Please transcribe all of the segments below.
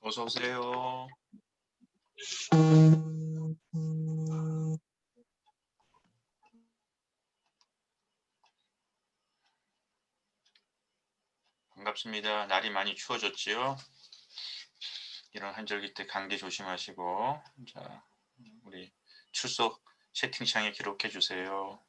어서 오세요. 반갑습니다. 날이 많이 추워졌지요? 이런 한절기 때 감기 조심하시고, 자, 우리 출석 채팅창에 기록해 주세요.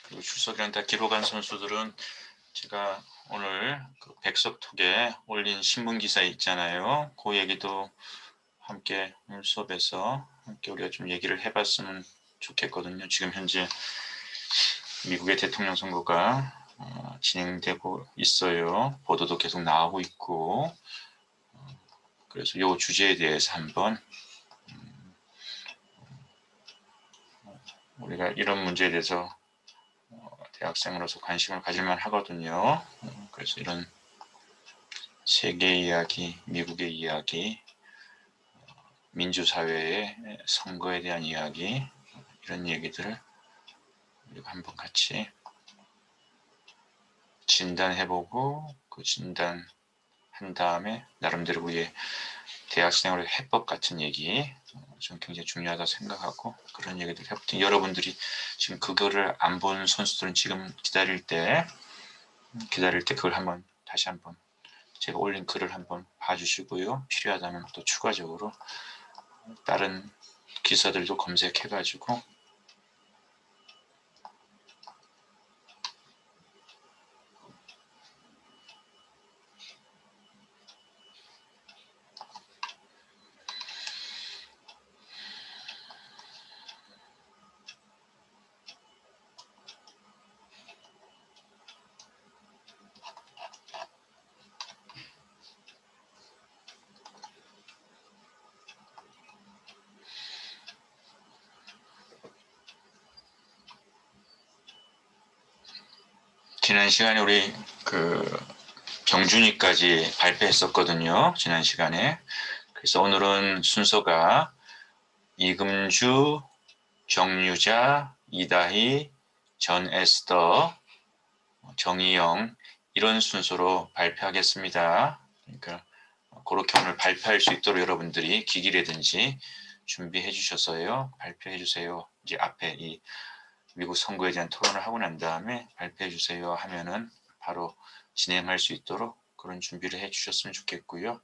그리고 출석이란 다 기록한 선수들은 제가 오늘 그 백석톡에 올린 신문 기사 있잖아요. 그 얘기도 함께 오늘 수업에서 함께 우리가 좀 얘기를 해봤으면 좋겠거든요. 지금 현재 미국의 대통령 선거가 진행되고 있어요. 보도도 계속 나오고 있고, 그래서 이 주제에 대해서 한번 우리가 이런 문제에 대해서 대학생으로서 관심을 가질만 하거든요. 그래서 이런 세계 이야기, 미국의 이야기, 민주사회의 선거에 대한 이야기, 이런 얘기들을 우리가 한번 같이 진단해보고 그 진단한 다음에 나름대로 우리의 대학생활의 해법 같은 얘기 좀 굉장히 중요하다 생각하고 그런 얘기들 해보니 여러분들이 지금 그거를 안 본 선수들은 지금 기다릴 때 그걸 한번 다시 한번 제가 올린 글을 한번 봐주시고요. 필요하다면 또 추가적으로 다른 기사들도 검색해가지고 지난 시간에 우리 그 병준이까지 발표했었거든요. 지난 시간에. 그래서 오늘은 순서가 이금주, 정유자, 이다희, 전에스더, 정희영 이런 순서로 발표하겠습니다. 그러니까 그렇게 오늘 발표할 수 있도록 여러분들이 기기라든지 준비해 주셔서요. 발표해 주세요. 이제 앞에 이 미국 선거에 대한 토론을 하고 난 다음에 발표해 주세요 하면은 바로 진행할 수 있도록 그런 준비를 해 주셨으면 좋겠고요.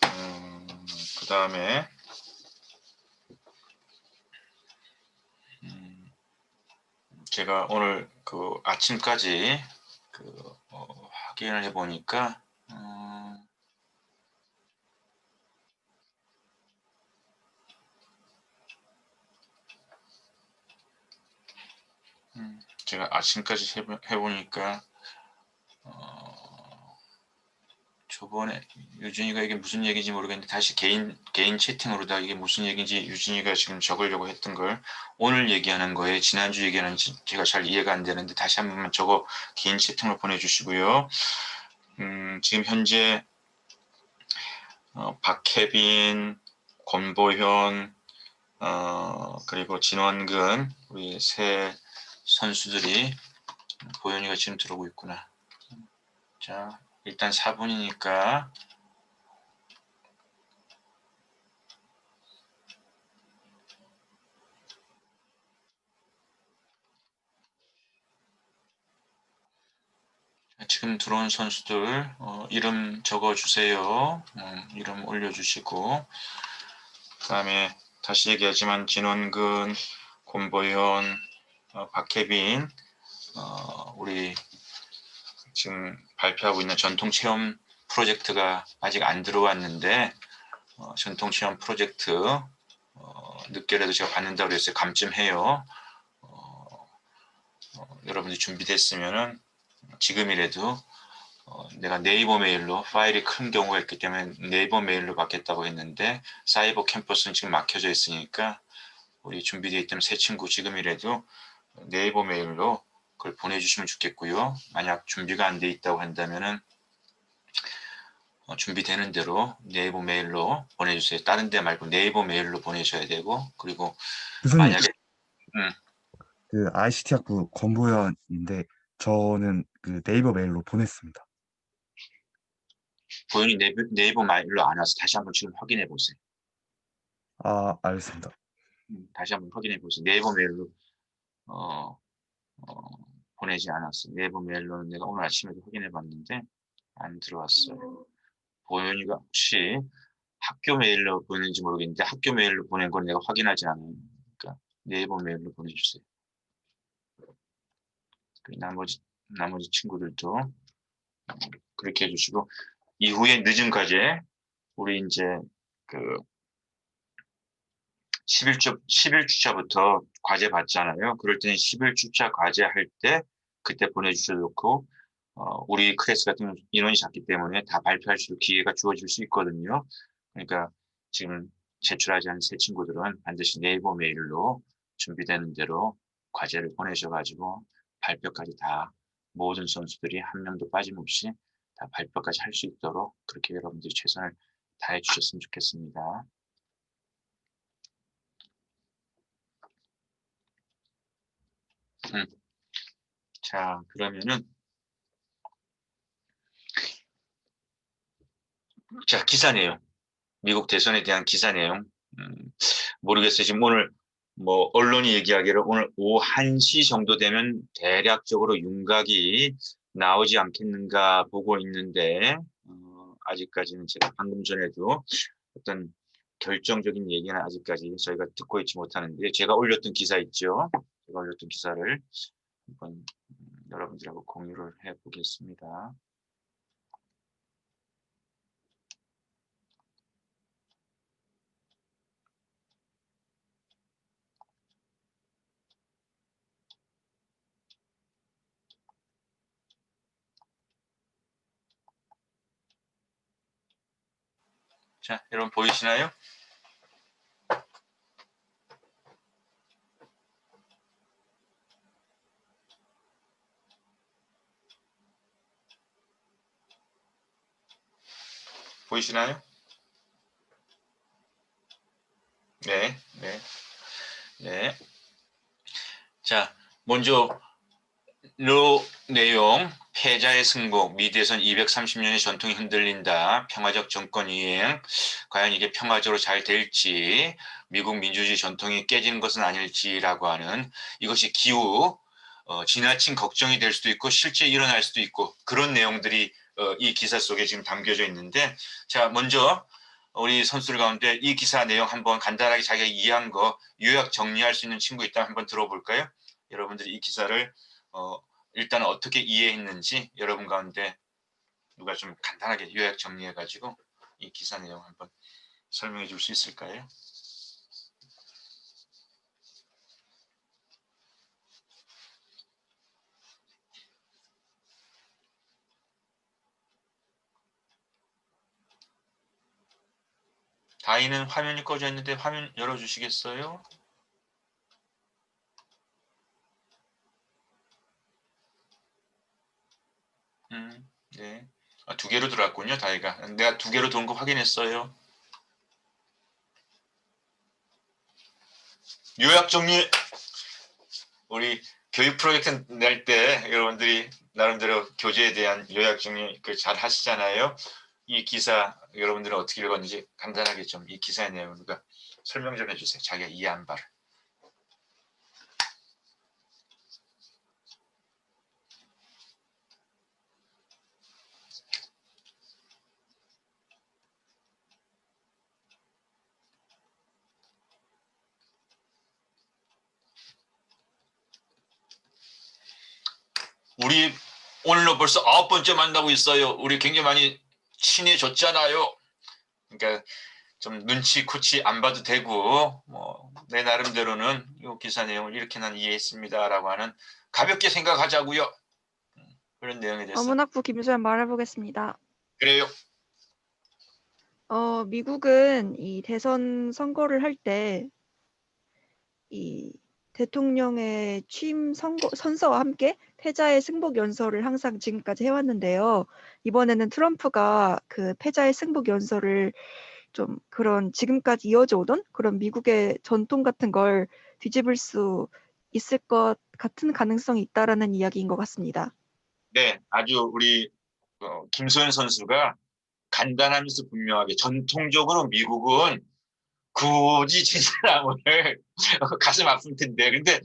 그 다음에 제가 오늘 그 아침까지 그 확인을 해보니까 제가 아침까지 해보니까 저번에 유진이가 이게 무슨 얘기인지 모르겠는데 다시 개인 채팅으로다 이게 무슨 얘기인지 유진이가 지금 적으려고 했던 걸 오늘 얘기하는 거에 지난주 얘기하는 제가 잘 이해가 안 되는데 다시 한 번만 적어 개인 채팅으로 보내주시고요. 지금 현재 박혜빈, 권보현, 그리고 진원근 우리 세 선수들이 보현이가 지금 들어오고 있구나. 자, 일단 4분이니까 지금 들어온 선수들 이름 적어주세요. 이름 올려주시고 그 다음에 다시 얘기하지만 진원근, 권보현, 박혜빈 우리 지금 발표하고 있는 전통체험 프로젝트가 아직 안 들어왔는데 전통체험 프로젝트 늦게라도 제가 받는다고 그랬어요. 감쯤해요. 여러분들이 준비됐으면은 지금이라도 내가 네이버 메일로 파일이 큰 경우가 있기 때문에 네이버 메일로 받겠다고 했는데 사이버 캠퍼스는 지금 막혀져 있으니까 우리 준비되어 있다면 새 친구 지금이라도 네이버 메일로 그걸 보내주시면 좋겠고요. 만약 준비가 안 돼 있다고 한다면은 준비되는 대로 네이버 메일로 보내주세요. 다른 데 말고 네이버 메일로 보내셔야 되고, 그리고 교수님, 만약에 그 ICT 학부 권보현인데 저는 그 네이버 메일로 보냈습니다. 고현이 네이버 메일로 안 와서 다시 한번 지금 확인해 보세요. 아, 알겠습니다. 다시 한번 확인해 보세요. 네이버 메일로 어, 어, 보내지 않았어요. 네이버 메일로 내가 오늘 아침에도 확인해 봤는데 안 들어왔어요. 고현이가 혹시 학교 메일로 보냈는지 모르겠는데 학교 메일로 보낸 건 내가 확인하지 않아요. 그러니까 네이버 메일로 보내주세요. 그 나머지 친구들도 그렇게 해주시고 이후에 늦은 과제 우리 이제 그 11주차부터 과제 받잖아요. 그럴 때는 11주차 과제 할 때 그때 보내주셔도 좋고 우리 클래스 같은 경우는 인원이 작기 때문에 다 발표할 수 기회가 주어질 수 있거든요. 그러니까 지금 제출하지 않은 새 친구들은 반드시 네이버 메일로 준비되는 대로 과제를 보내셔가지고 발표까지 다 모든 선수들이 한 명도 빠짐없이 다 발표까지 할 수 있도록 그렇게 여러분들이 최선을 다해 주셨으면 좋겠습니다. 음, 자, 그러면은 자, 기사 내용. 미국 대선에 대한 기사 내용. 음, 모르겠어요. 지금 오늘 뭐 언론이 얘기하기를 오늘 오후 1시 정도 되면 대략적으로 윤곽이 나오지 않겠는가 보고 있는데 아직까지는 제가 방금 전에도 어떤 결정적인 얘기는 아직까지 저희가 듣고 있지 못하는데 제가 올렸던 기사 있죠. 제가 올렸던 기사를 한번 여러분들하고 공유를 해보겠습니다. 자, 여러분 보이시나요? 보이시나요? 네, 네, 네. 자, 먼저 내용, 패자의 승복, 미 대선 230년의 전통이 흔들린다. 평화적 정권 이행, 과연 이게 평화적으로 잘 될지, 미국 민주주의 전통이 깨지는 것은 아닐지라고 하는 이것이 기후, 지나친 걱정이 될 수도 있고 실제 일어날 수도 있고 그런 내용들이 이 기사 속에 지금 담겨져 있는데 자, 먼저 우리 선수들 가운데 이 기사 내용 한번 간단하게 자기가 이해한 거 요약 정리할 수 있는 친구 있다면 한번 들어볼까요? 여러분들이 이 기사를 일단 어떻게 이해했는지 여러분 가운데 누가 좀 간단하게 요약 정리해가지고 이 기사 내용 한번 설명해 줄 수 있을까요? 다이는 화면이 꺼져 있는데 화면 열어주시겠어요? 네. 아, 두 개로 들어왔군요, 다이가. 내가 두 개로 들어온 거 확인했어요. 요약 정리, 우리 교육 프로젝트 낼 때 여러분들이 나름대로 교재에 대한 요약 정리 잘 하시잖아요. 이 기사 여러분들은 어떻게 읽었는지 간단하게 좀 이 기사의 내용을 설명 좀 해주세요. 자기가 이해한 바를. 우리 오늘로 벌써 9번째 만나고 있어요. 우리 굉장히 많이 친해졌잖아요. 그러니까 좀 눈치 코치 안 봐도 되고 뭐 내 나름대로는 이 기사 내용을 이렇게 난 이해했습니다라고 하는 가볍게 생각하자고요. 그런 내용에 대해서 어문학부 김소연 말해보겠습니다. 그래요. 미국은 이 대선 선거를 할 때 이 대통령의 취임 선서와 함께 패자의 승복 연설을 항상 지금까지 해왔는데요. 이번에는 트럼프가 그 패자의 승복 연설을 좀 그런 지금까지 이어져 오던 그런 미국의 전통 같은 걸 뒤집을 수 있을 것 같은 가능성이 있다라는 이야기인 것 같습니다. 네, 아주 우리 김소연 선수가 간단하면서 분명하게 전통적으로 미국은 굳이 진 사람을 가슴 아플 텐데 근데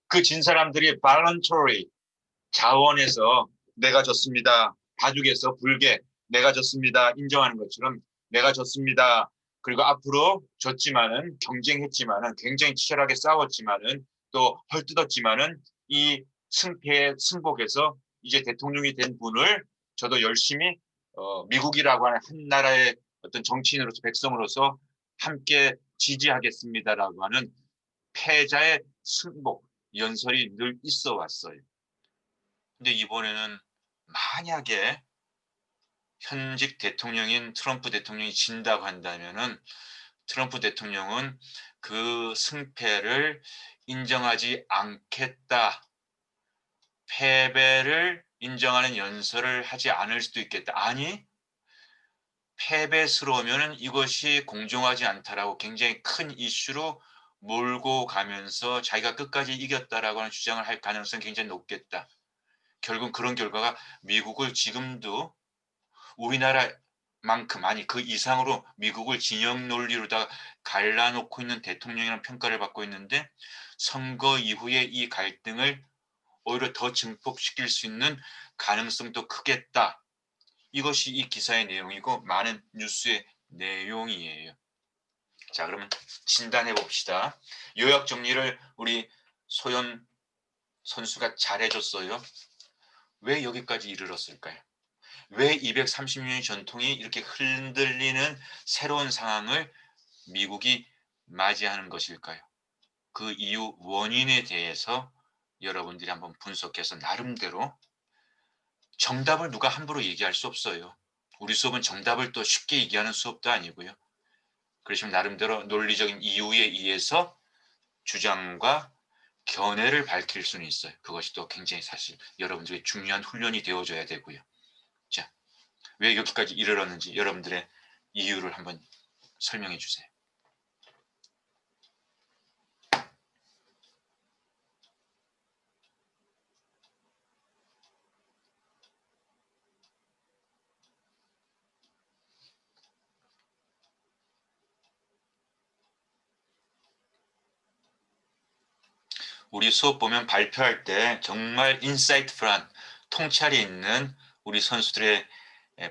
그 진 사람들이 voluntary 자원해서 내가 졌습니다. 가족에서 불게 내가 졌습니다. 인정하는 것처럼 내가 졌습니다. 그리고 앞으로 졌지만은 경쟁했지만은 굉장히 치열하게 싸웠지만은 또 헐뜯었지만은 이 승패의 승복에서 이제 대통령이 된 분을 저도 열심히 미국이라고 하는 한 나라의 어떤 정치인으로서 백성으로서 함께 지지하겠습니다라고 하는 패자의 승복 연설이 늘 있어 왔어요. 근데 이번에는 만약에 현직 대통령인 트럼프 대통령이 진다고 한다면은 트럼프 대통령은 그 승패를 인정하지 않겠다. 패배를 인정하는 연설을 하지 않을 수도 있겠다. 아니, 패배스러우면 이것이 공정하지 않다라고 굉장히 큰 이슈로 몰고 가면서 자기가 끝까지 이겼다라고 하는 주장을 할 가능성이 굉장히 높겠다. 결국 그런 결과가 미국을 지금도 우리나라만큼 아니 그 이상으로 미국을 진영 논리로다가 갈라놓고 있는 대통령이라는 평가를 받고 있는데 선거 이후에 이 갈등을 오히려 더 증폭시킬 수 있는 가능성도 크겠다. 이것이 이 기사의 내용이고 많은 뉴스의 내용이에요. 자, 그러면 진단해 봅시다. 요약 정리를 우리 소연 선수가 잘해줬어요. 왜 여기까지 이르렀을까요? 왜 230년의 전통이 이렇게 흔들리는 새로운 상황을 미국이 맞이하는 것일까요? 그 이유 원인에 대해서 여러분들이 한번 분석해서 나름대로 정답을 누가 함부로 얘기할 수 없어요. 우리 수업은 정답을 또 쉽게 얘기하는 수업도 아니고요. 그러시면 나름대로 논리적인 이유에 의해서 주장과 견해를 밝힐 수는 있어요. 그것이 또 굉장히 사실 여러분들의 중요한 훈련이 되어줘야 되고요. 자, 왜 여기까지 이르렀는지 여러분들의 이유를 한번 설명해 주세요. 우리 수업 보면 발표할 때 정말 인사이트풀한 통찰이 있는 우리 선수들의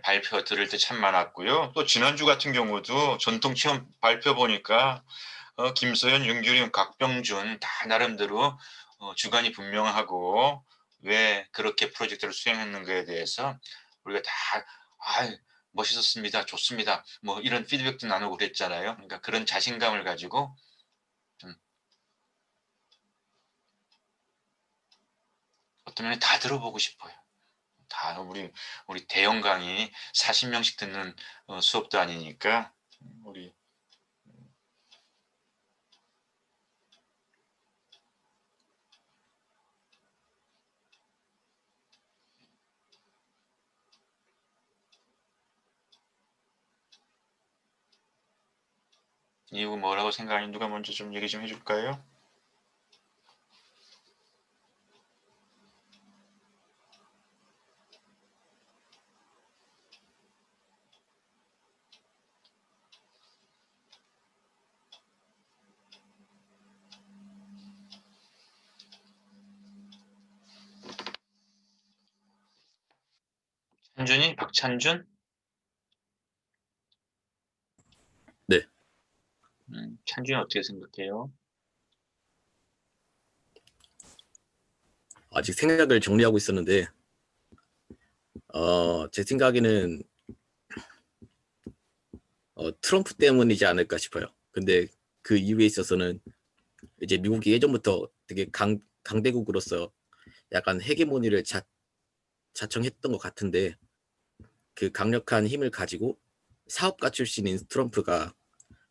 발표 들을 때 참 많았고요. 또 지난주 같은 경우도 전통체험 발표 보니까 김소연, 윤규림, 곽병준 다 나름대로 주관이 분명하고 왜 그렇게 프로젝트를 수행했는가에 대해서 우리가 다 멋있었습니다, 좋습니다, 뭐 이런 피드백도 나누고 그랬잖아요. 그러니까 그런 자신감을 가지고 좀 어떤 면에 다 들어보고 싶어요. 다 우리 대형 강의 40명씩 듣는 수업도 아니니까 우리 이거 뭐라고 생각하니 누가 먼저 좀 얘기 좀 해줄까요? 찬준이? 박찬준? 네. 찬준이 어떻게 생각해요? 아직 생각을 정리하고 있었는데 제 생각에는 트럼프 때문이지 않을까 싶어요. 근데 그 이유에 있어서는 이제 미국이 예전부터 되게 강대국으로서 약간 헤게모니를 자청했던 것 같은데 그 강력한 힘을 가지고 사업가 출신인 트럼프가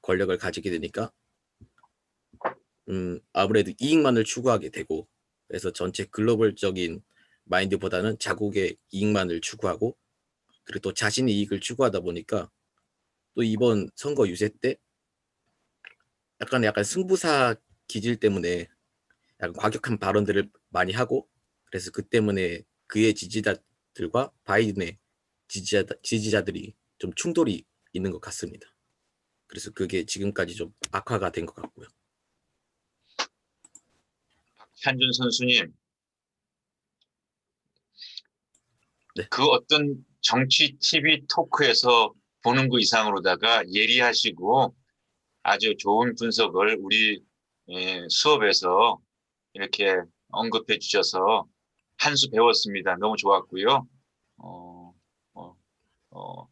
권력을 가지게 되니까 아무래도 이익만을 추구하게 되고, 그래서 전체 글로벌적인 마인드보다는 자국의 이익만을 추구하고, 그리고 또 자신의 이익을 추구하다 보니까 또 이번 선거 유세 때 약간 승부사 기질 때문에 약간 과격한 발언들을 많이 하고, 그래서 그 때문에 그의 지지자들과 바이든의 지지자들이 좀 충돌이 있는 것 같습니다. 그래서 그게 지금까지 좀 악화가 된 것 같고요. 한준 선수님, 네. 그 어떤 정치 TV 토크에서 보는 거 이상으로다가 예리하시고 아주 좋은 분석을 우리 수업에서 이렇게 언급해 주셔서 한 수 배웠습니다. 너무 좋았고요. 어, 어, 어,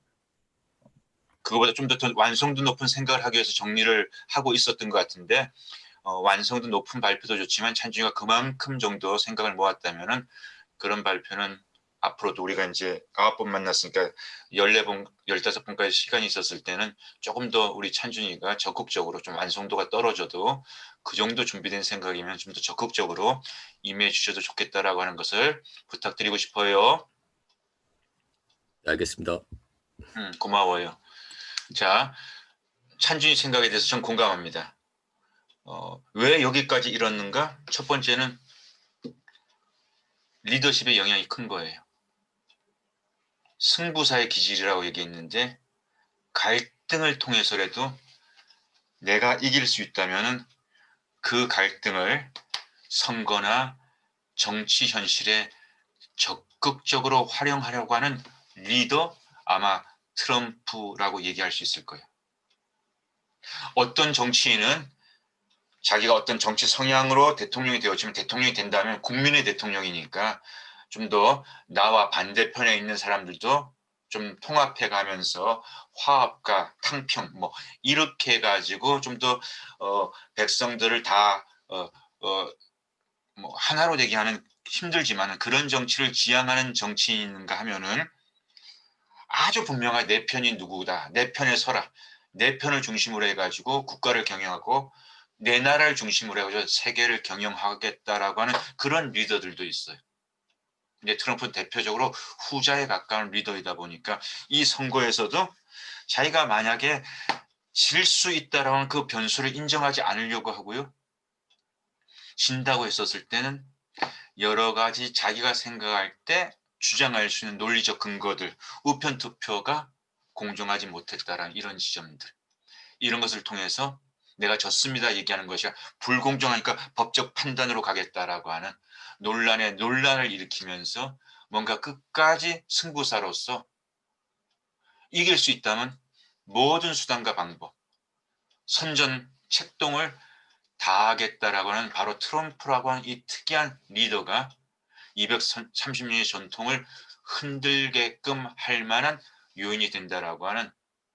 그거보다 좀 더 완성도 높은 생각을 하기 위해서 정리를 하고 있었던 것 같은데 완성도 높은 발표도 좋지만 찬준이가 그만큼 정도 생각을 모았다면은 그런 발표는 앞으로도 우리가 이제 9번 만났으니까 14번, 15번까지 시간이 있었을 때는 조금 더 우리 찬준이가 적극적으로 좀 완성도가 떨어져도 그 정도 준비된 생각이면 좀 더 적극적으로 임해 주셔도 좋겠다라고 하는 것을 부탁드리고 싶어요. 알겠습니다. 고마워요. 자, 찬준이 생각에 대해서 전 공감합니다. 왜 여기까지 이뤘는가? 첫 번째는 리더십의 영향이 큰 거예요. 승부사의 기질이라고 얘기했는데 갈등을 통해서라도 내가 이길 수 있다면 그 갈등을 선거나 정치 현실에 적극적으로 활용하려고 하는 리더, 아마 트럼프라고 얘기할 수 있을 거예요. 어떤 정치인은 자기가 어떤 정치 성향으로 대통령이 되었지만 대통령이 된다면 국민의 대통령이니까 좀 더 나와 반대편에 있는 사람들도 좀 통합해 가면서 화합과 탕평 뭐 이렇게 해가지고 좀 더 백성들을 다 뭐 하나로 되게 하는 힘들지만 그런 정치를 지향하는 정치인인가 하면은 아주 분명하게 내 편이 누구다, 내 편에 서라, 내 편을 중심으로 해가지고 국가를 경영하고 내 나라를 중심으로 해가지고 세계를 경영하겠다라고 하는 그런 리더들도 있어요. 근데 트럼프는 대표적으로 후자에 가까운 리더이다 보니까 이 선거에서도 자기가 만약에 질 수 있다라는 그 변수를 인정하지 않으려고 하고요. 진다고 했었을 때는 여러 가지 자기가 생각할 때 주장할 수 있는 논리적 근거들, 우편 투표가 공정하지 못했다라는 이런 지점들, 이런 것을 통해서 내가 졌습니다 얘기하는 것이 불공정하니까 법적 판단으로 가겠다라고 하는 논란을 일으키면서 뭔가 끝까지 승부사로서 이길 수 있다면 모든 수단과 방법, 선전 책동을 다하겠다라고 하는 바로 트럼프라고 하는 이 특이한 리더가 230년의 전통을 흔들게끔 할 만한 요인이 된다라고 하는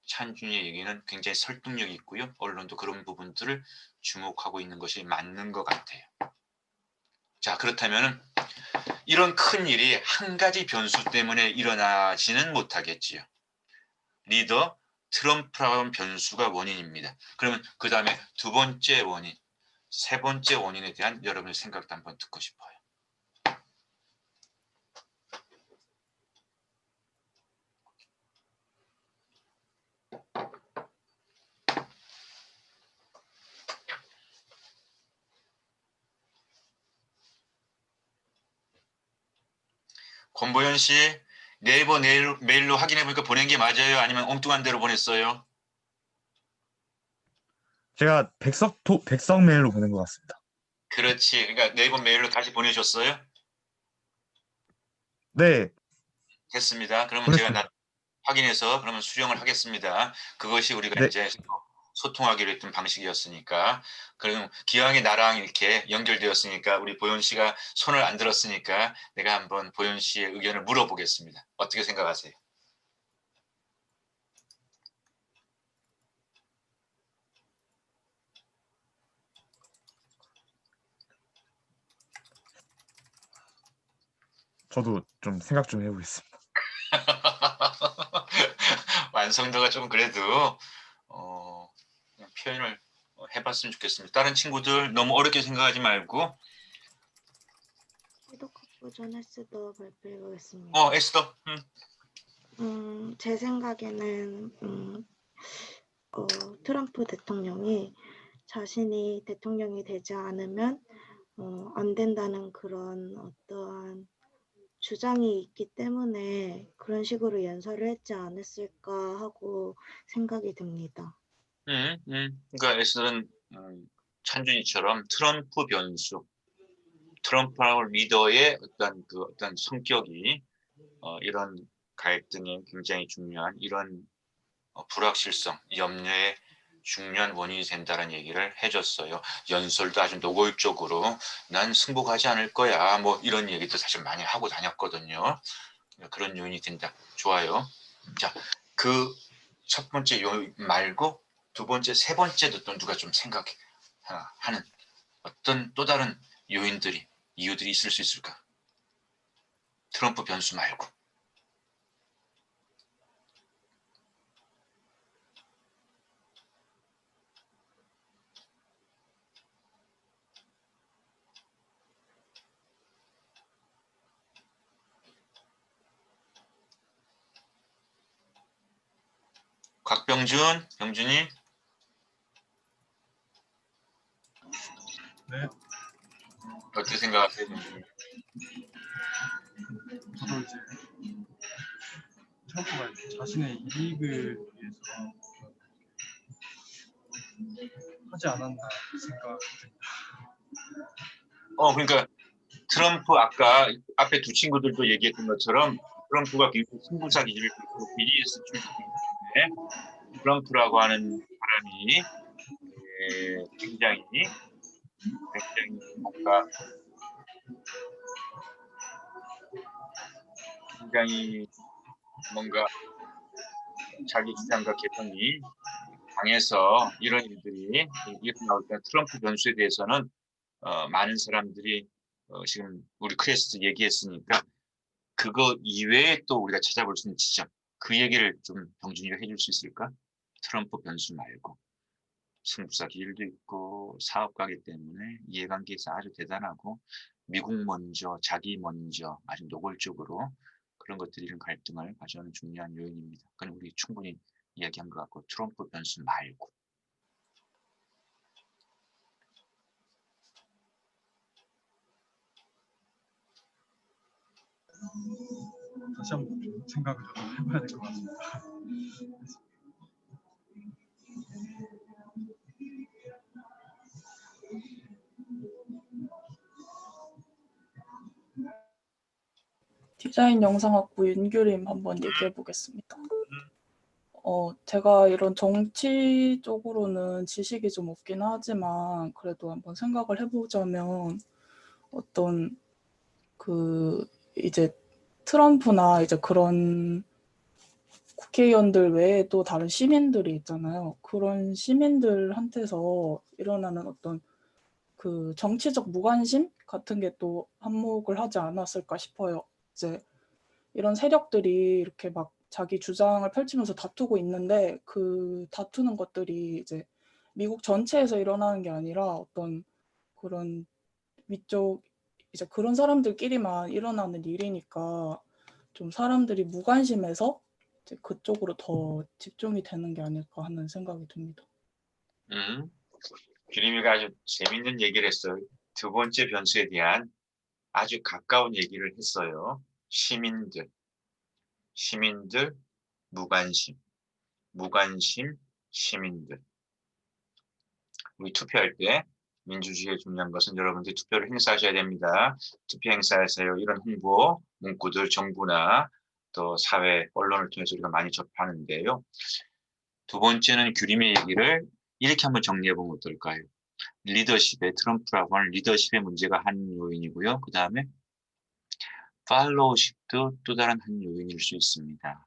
찬준이의 얘기는 굉장히 설득력이 있고요. 언론도 그런 부분들을 주목하고 있는 것이 맞는 것 같아요. 자, 그렇다면 이런 큰 일이 한 가지 변수 때문에 일어나지는 못하겠지요. 리더 트럼프라고 하는 변수가 원인입니다. 그러면 그 다음에 두 번째 원인, 세 번째 원인에 대한 여러분의 생각도 한번 듣고 싶어요. 권보현 씨, 네이버 메일로 확인해보니까 보낸 게 맞아요? 아니면 엉뚱한 대로 보냈어요? 제가 백석 메일로 보낸 것 같습니다. 그렇지. 그러니까 네이버 메일로 다시 보내줬어요? 네, 됐습니다. 그러면 보냈습니다. 제가 확인해서 그러면 수령을 하겠습니다. 그것이 우리가 네, 이제 소통하기로 했던 방식이었으니까. 그럼 기왕에 나랑 이렇게 연결되었으니까 우리 보현 씨가 손을 안 들었으니까 내가 한번 보현 씨의 의견을 물어보겠습니다. 어떻게 생각하세요? 저도 좀 생각 좀 해보겠습니다. 완성도가 좀 그래도 그냥 표현을 해봤으면 좋겠습니다. 다른 친구들 너무 어렵게 생각하지 말고. 해독학부 존 헤스더 발표해보겠습니다. 에스더. 제 생각에는 트럼프 대통령이 자신이 대통령이 되지 않으면 안 된다는 그런 어떠한 주장이 있기 때문에 그런 식으로 연설을 했지 않았을까 하고 생각이 듭니다. 그러니까 에스더는 찬준이처럼 트럼프 변수, 트럼프하고 리더의 어떤 성격이 이런 갈등에 굉장히 중요한 이런 불확실성, 염려의 중요한 원인이 된다는 얘기를 해줬어요. 연설도 아주 노골적으로 난 승복하지 않을 거야. 뭐 이런 얘기도 사실 많이 하고 다녔거든요. 그런 요인이 된다. 좋아요. 자, 그 첫 번째 요인 말고 두 번째, 세 번째도 또 누가 좀 생각하는 어떤 또 다른 요인들이, 이유들이 있을 수 있을까? 트럼프 변수 말고. 곽병준, 병준이. 네. 어떻게 생각하세요, 병준이? 저도 이제 트럼프가 자신의 이익을 위해서 하지 않았나 생각됩니다. 그러니까 트럼프 아까 앞에 두 친구들도 얘기했던 것처럼 트럼프가 굉장히 승부사 기질을 갖고 비즈니스 출신이기 때문에 트럼프라고 하는 사람이 굉장히 뭔가 굉장히 뭔가 자기 주장과 개성이 강해서 이런 일들이 일어나올 때 트럼프 변수에 대해서는 많은 사람들이 지금 우리 크리스도 얘기했으니까 그거 이외에 또 우리가 찾아볼 수 있는 지점, 그 얘기를 좀 병준이가 해줄 수 있을까? 트럼프 변수 말고 승부사 기질도 있고 사업가이기 때문에 이해관계에서 아주 대단하고 미국 먼저, 자기 먼저 아주 노골적으로 그런 것들이 이런 갈등을 가져오는 중요한 요인입니다. 그건 우리 충분히 이야기한 것 같고 트럼프 변수 말고. 다시 한번 좀 생각을 좀 해봐야 될 것 같습니다. 디자인 영상학부 윤규림 한번 얘기해 보겠습니다. 제가 이런 정치 쪽으로는 지식이 좀 없긴 하지만 그래도 한번 생각을 해보자면 어떤 이제 트럼프나 이제 그런 국회의원들 외에도 다른 시민들이 있잖아요. 그런 시민들한테서 일어나는 어떤 그 정치적 무관심 같은 게 또 한몫을 하지 않았을까 싶어요. 이제 이런 세력들이 이렇게 막 자기 주장을 펼치면서 다투고 있는데 그 다투는 것들이 이제 미국 전체에서 일어나는 게 아니라 어떤 그런 위쪽 이제 그런 사람들끼리만 일어나는 일이니까 좀 사람들이 무관심해서 이제 그쪽으로 더 집중이 되는 게 아닐까 하는 생각이 듭니다. 규림이가 아주 재밌는 얘기를 했어요. 두 번째 변수에 대한 아주 가까운 얘기를 했어요. 시민들, 무관심, 시민들. 우리 투표할 때 민주주의의 중요한 것은 여러분들이 투표를 행사하셔야 됩니다. 투표 행사에서요 이런 홍보 문구들 정부나 또 사회 언론을 통해서 우리가 많이 접하는데요. 두 번째는 규림의 얘기를 이렇게 한번 정리해 보면 어떨까요? 리더십의 트럼프라고 하는 리더십의 문제가 한 요인이고요. 그 다음에 팔로우십도 또 다른 한 요인일 수 있습니다.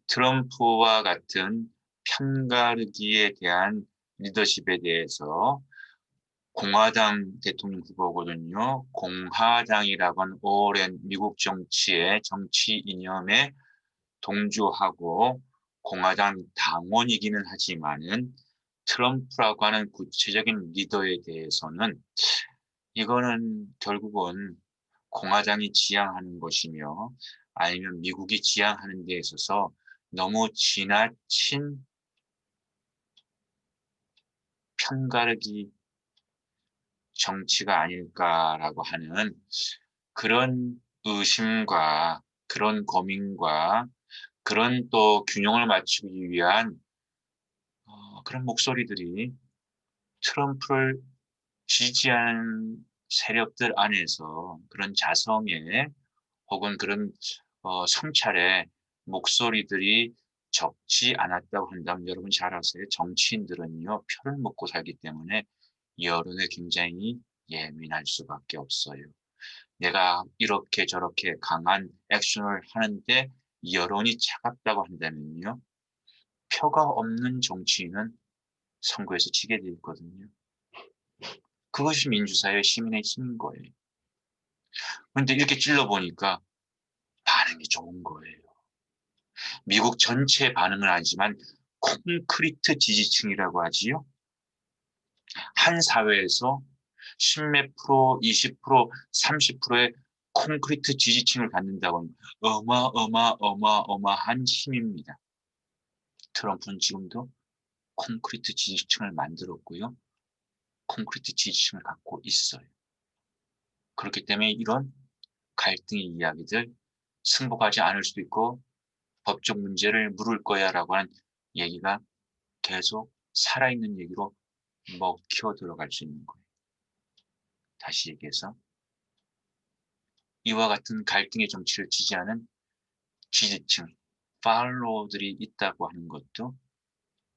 트럼프와 같은 편가르기에 대한 리더십에 대해서 공화당 대통령 후보거든요. 공화당이라고 하는 오랜 미국 정치의 정치 이념에 동조하고 공화당 당원이기는 하지만은 트럼프라고 하는 구체적인 리더에 대해서는 이거는 결국은 공화당이 지향하는 것이며 아니면 미국이 지향하는 데 있어서 너무 지나친 편가르기 정치가 아닐까라고 하는 그런 의심과 그런 고민과 그런 또 균형을 맞추기 위한 그런 목소리들이 트럼프를 지지하는 세력들 안에서 그런 자성의 혹은 그런 성찰의 목소리들이 적지 않았다고 한다면 여러분 잘 아세요. 정치인들은요, 표를 먹고 살기 때문에 여론에 굉장히 예민할 수밖에 없어요. 내가 이렇게 저렇게 강한 액션을 하는데 여론이 차갑다고 한다면요, 표가 없는 정치인은 선거에서 지게 돼 있거든요. 그것이 민주사회 시민의 힘인 거예요. 그런데 이렇게 찔러보니까 반응이 좋은 거예요. 미국 전체 반응은 아니지만 콘크리트 지지층이라고 하지요. 한 사회에서 10몇 프로, 20%, 30%의 콘크리트 지지층을 갖는다고 하면 어마어마한 힘입니다. 트럼프는 지금도 콘크리트 지지층을 만들었고요. 콘크리트 지지층을 갖고 있어요. 그렇기 때문에 이런 갈등의 이야기들 승복하지 않을 수도 있고 법적 문제를 물을 거야 라고 하는 얘기가 계속 살아있는 얘기로 먹혀 들어갈 수 있는 거예요. 다시 얘기해서 이와 같은 갈등의 정치를 지지하는 지지층, 팔로워들이 있다고 하는 것도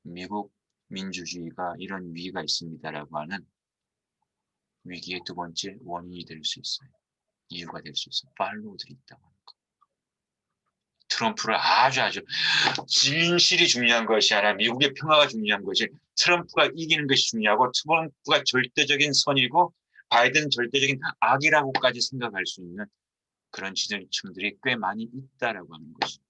미국 민주주의가 이런 위기가 있습니다라고 하는 위기의 두 번째 원인이 될 수 있어요. 이유가 될 수 있어요. 팔로워들이 있다고 하는 것. 트럼프를 아주 진실이 중요한 것이 아니라 미국의 평화가 중요한 것이 트럼프가 이기는 것이 중요하고 트럼프가 절대적인 선이고 바이든은 절대적인 악이라고까지 생각할 수 있는 그런 지지층들이 꽤 많이 있다라고 하는 것입니다.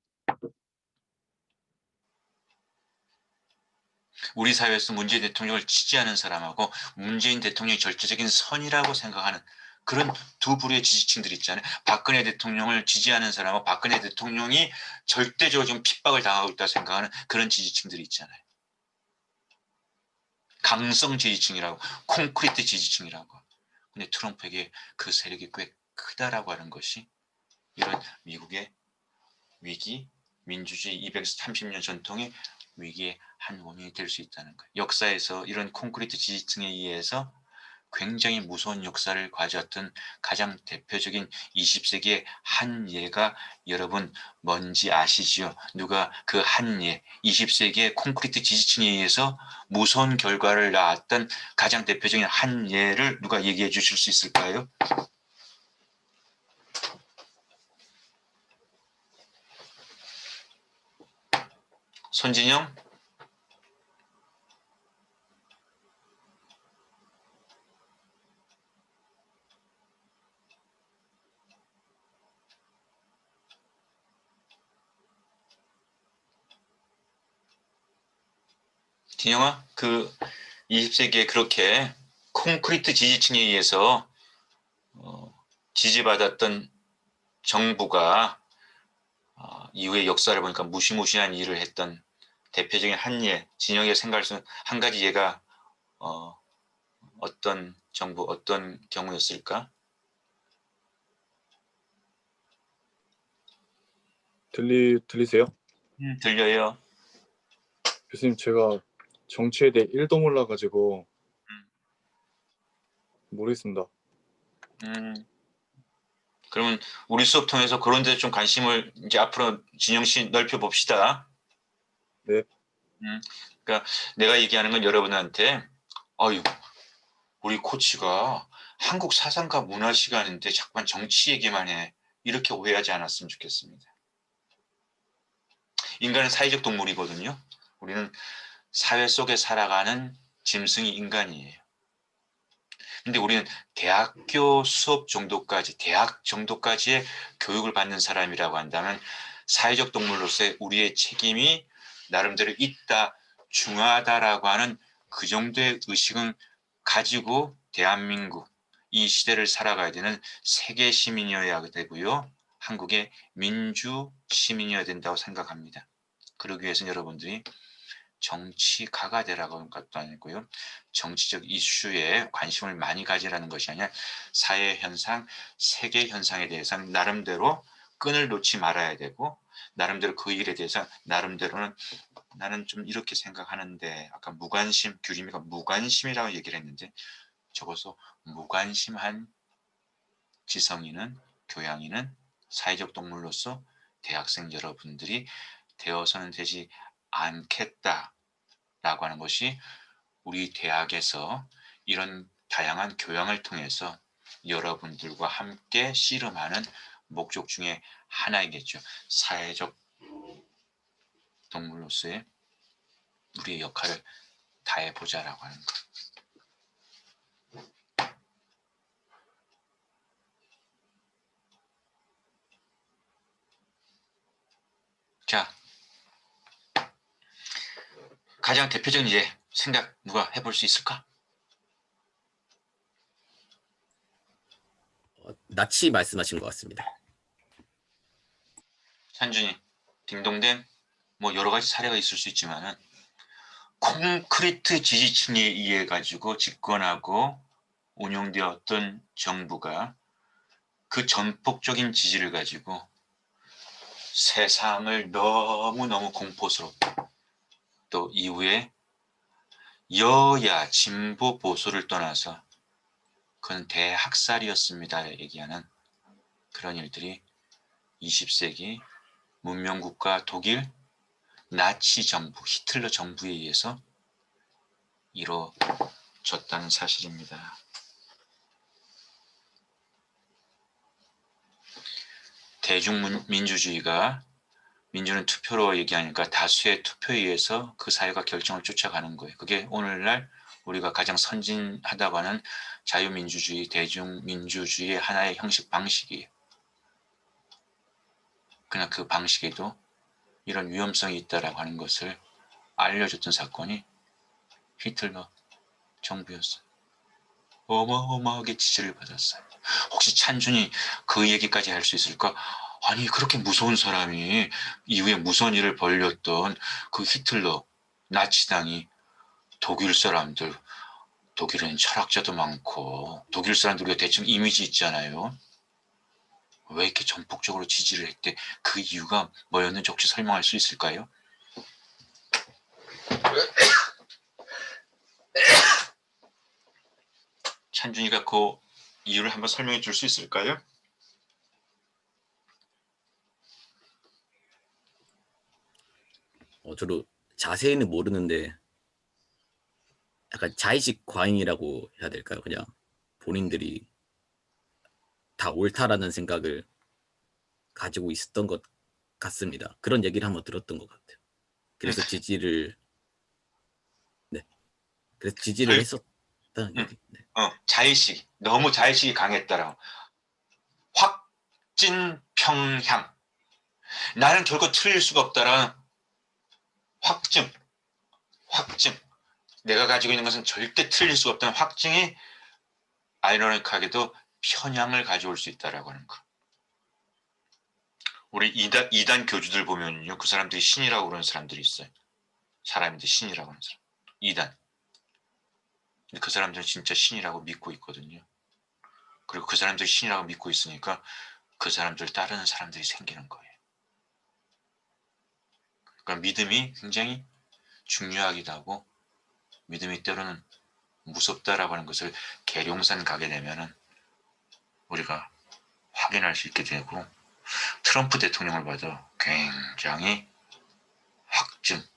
우리 사회에서 문재인 대통령을 지지하는 사람하고 문재인 대통령이 절대적인 선이라고 생각하는 그런 두 부류의 지지층들이 있잖아요. 박근혜 대통령을 지지하는 사람하고 박근혜 대통령이 절대적으로 지금 핍박을 당하고 있다고 생각하는 그런 지지층들이 있잖아요. 강성 지지층이라고, 콘크리트 지지층이라고. 근데 트럼프에게 그 세력이 꽤 크다라고 하는 것이 이런 미국의 위기, 민주주의 230년 전통의 위기의 한 원인이 될 수 있다는 거예요. 역사에서 이런 콘크리트 지지층에 의해서 굉장히 무서운 역사를 가졌던 가장 대표적인 20세기의 한 예가 여러분 뭔지 아시죠? 누가 그 한 예, 20세기의 콘크리트 지지층에 의해서 무서운 결과를 낳았던 가장 대표적인 한 예를 누가 얘기해 주실 수 있을까요? 손진영? 진영아, 그 20세기에 그렇게 콘크리트 지지층에 의해서 지지받았던 정부가 이후의 역사를 보니까 무시무시한 일을 했던 대표적인 한 예, 진영이가 생각할 수 있는 한 가지 예가 어떤 정부, 어떤 경우였을까? 들리세요? 들려요. 교수님, 제가 정치에 대해 1도 몰라가지고 모르겠습니다. 그러면 우리 수업 통해서 그런 데 좀 관심을 이제 앞으로 진영 씨 넓혀 봅시다. 네. 그러니까 내가 얘기하는 건 여러분한테 아유, 우리 코치가 한국 사상과 문화 시간인데 자꾸만 정치 얘기만 해. 이렇게 오해하지 않았으면 좋겠습니다. 인간은 사회적 동물이거든요. 우리는 사회 속에 살아가는 짐승이 인간이에요. 근데 우리는 대학교 수업 정도까지, 대학 정도까지의 교육을 받는 사람이라고 한다면 사회적 동물로서의 우리의 책임이 나름대로 있다, 중하다라고 하는 그 정도의 의식은 가지고 대한민국 이 시대를 살아가야 되는 세계 시민이어야 되고요. 한국의 민주 시민이어야 된다고 생각합니다. 그러기 위해서는 여러분들이 정치가가 되라고 하는 것도 아니고요. 정치적 이슈에 관심을 많이 가지라는 것이 아니라 사회 현상, 세계 현상에 대해서는 나름대로 끈을 놓지 말아야 되고 나름대로 그 일에 대해서 나름대로는 나는 좀 이렇게 생각하는데 아까 무관심, 규림이가 무관심이라고 얘기를 했는데 적어서 무관심한 지성인은 교양인은 사회적 동물로서 대학생 여러분들이 되어서는 되지 않겠다라고 하는 것이 우리 대학에서 이런 다양한 교양을 통해서 여러분들과 함께 씨름하는 목적 중에 하나이겠죠. 사회적 동물로서의 우리의 역할을 다해보자라고 하는 것. 자, 가장 대표적인 이제 생각 누가 해볼 수 있을까? 나치 말씀하신 것 같습니다. 찬준이, 딩동댕 뭐 여러 가지 사례가 있을 수 있지만은 콘크리트 지지층에 의해 가지고 집권하고 운영되었던 정부가 그 전폭적인 지지를 가지고 세상을 너무너무 공포스럽게 또 이후에 여야 진보 보수를 떠나서 그건 대학살이었습니다 얘기하는 그런 일들이 20세기 문명국가 독일 나치 정부 히틀러 정부에 의해서 이루어졌다는 사실입니다. 대중민주주의가 민주는 투표로 얘기하니까 다수의 투표에 의해서 그 사회가 결정을 쫓아가는 거예요. 그게 오늘날 우리가 가장 선진하다고 하는 자유민주주의, 대중민주주의의 하나의 형식 방식이에요. 그러나 그 방식에도 이런 위험성이 있다라고 하는 것을 알려줬던 사건이 히틀러 정부였어요. 어마어마하게 지지를 받았어요. 혹시 찬준이 그 얘기까지 할 수 있을까? 아니 그렇게 무서운 사람이 이후에 무서운 일을 벌였던 그 히틀러 나치당이 독일 사람들 독일은 철학자도 많고 독일 사람들과 대충 이미지 있잖아요. 왜 이렇게 전폭적으로 지지를 했대? 그 이유가 뭐였는지 혹시 설명할 수 있을까요? 찬준이가 그 이유를 한번 설명해 줄 수 있을까요? 저도 자세히는 모르는데 약간 자의식 과잉이라고 해야 될까요? 그냥 본인들이 다 옳다라는 생각을 가지고 있었던 것 같습니다. 그런 얘기를 한번 들었던 것 같아요. 그래서 지지를 그래서 지지를 했었다는 얘기. 네. 자의식 너무 자의식이 강했다라고. 확진 평향 나는 결코 틀릴 수가 없다라는 확증 내가 가지고 있는 것은 절대 틀릴 수가 없다는 확증이 아이러니하게도 편향을 가져올 수 있다라고 하는 거. 우리 이단 교주들 보면요 그 사람들이 신이라고 그러는 사람들이 있어요. 사람인데 신이라고 하는 사람 이단. 근데 그 사람들은 진짜 신이라고 믿고 있거든요. 그리고 그 사람들이 신이라고 믿고 있으니까 그 사람들 따르는 사람들이 생기는 거예요. 그러니까 믿음이 굉장히 중요하기도 하고 믿음이 때로는 무섭다라고 하는 것을 계룡산 가게 되면은 우리가 확인할 수 있게 되고 트럼프 대통령을 봐도 굉장히 확증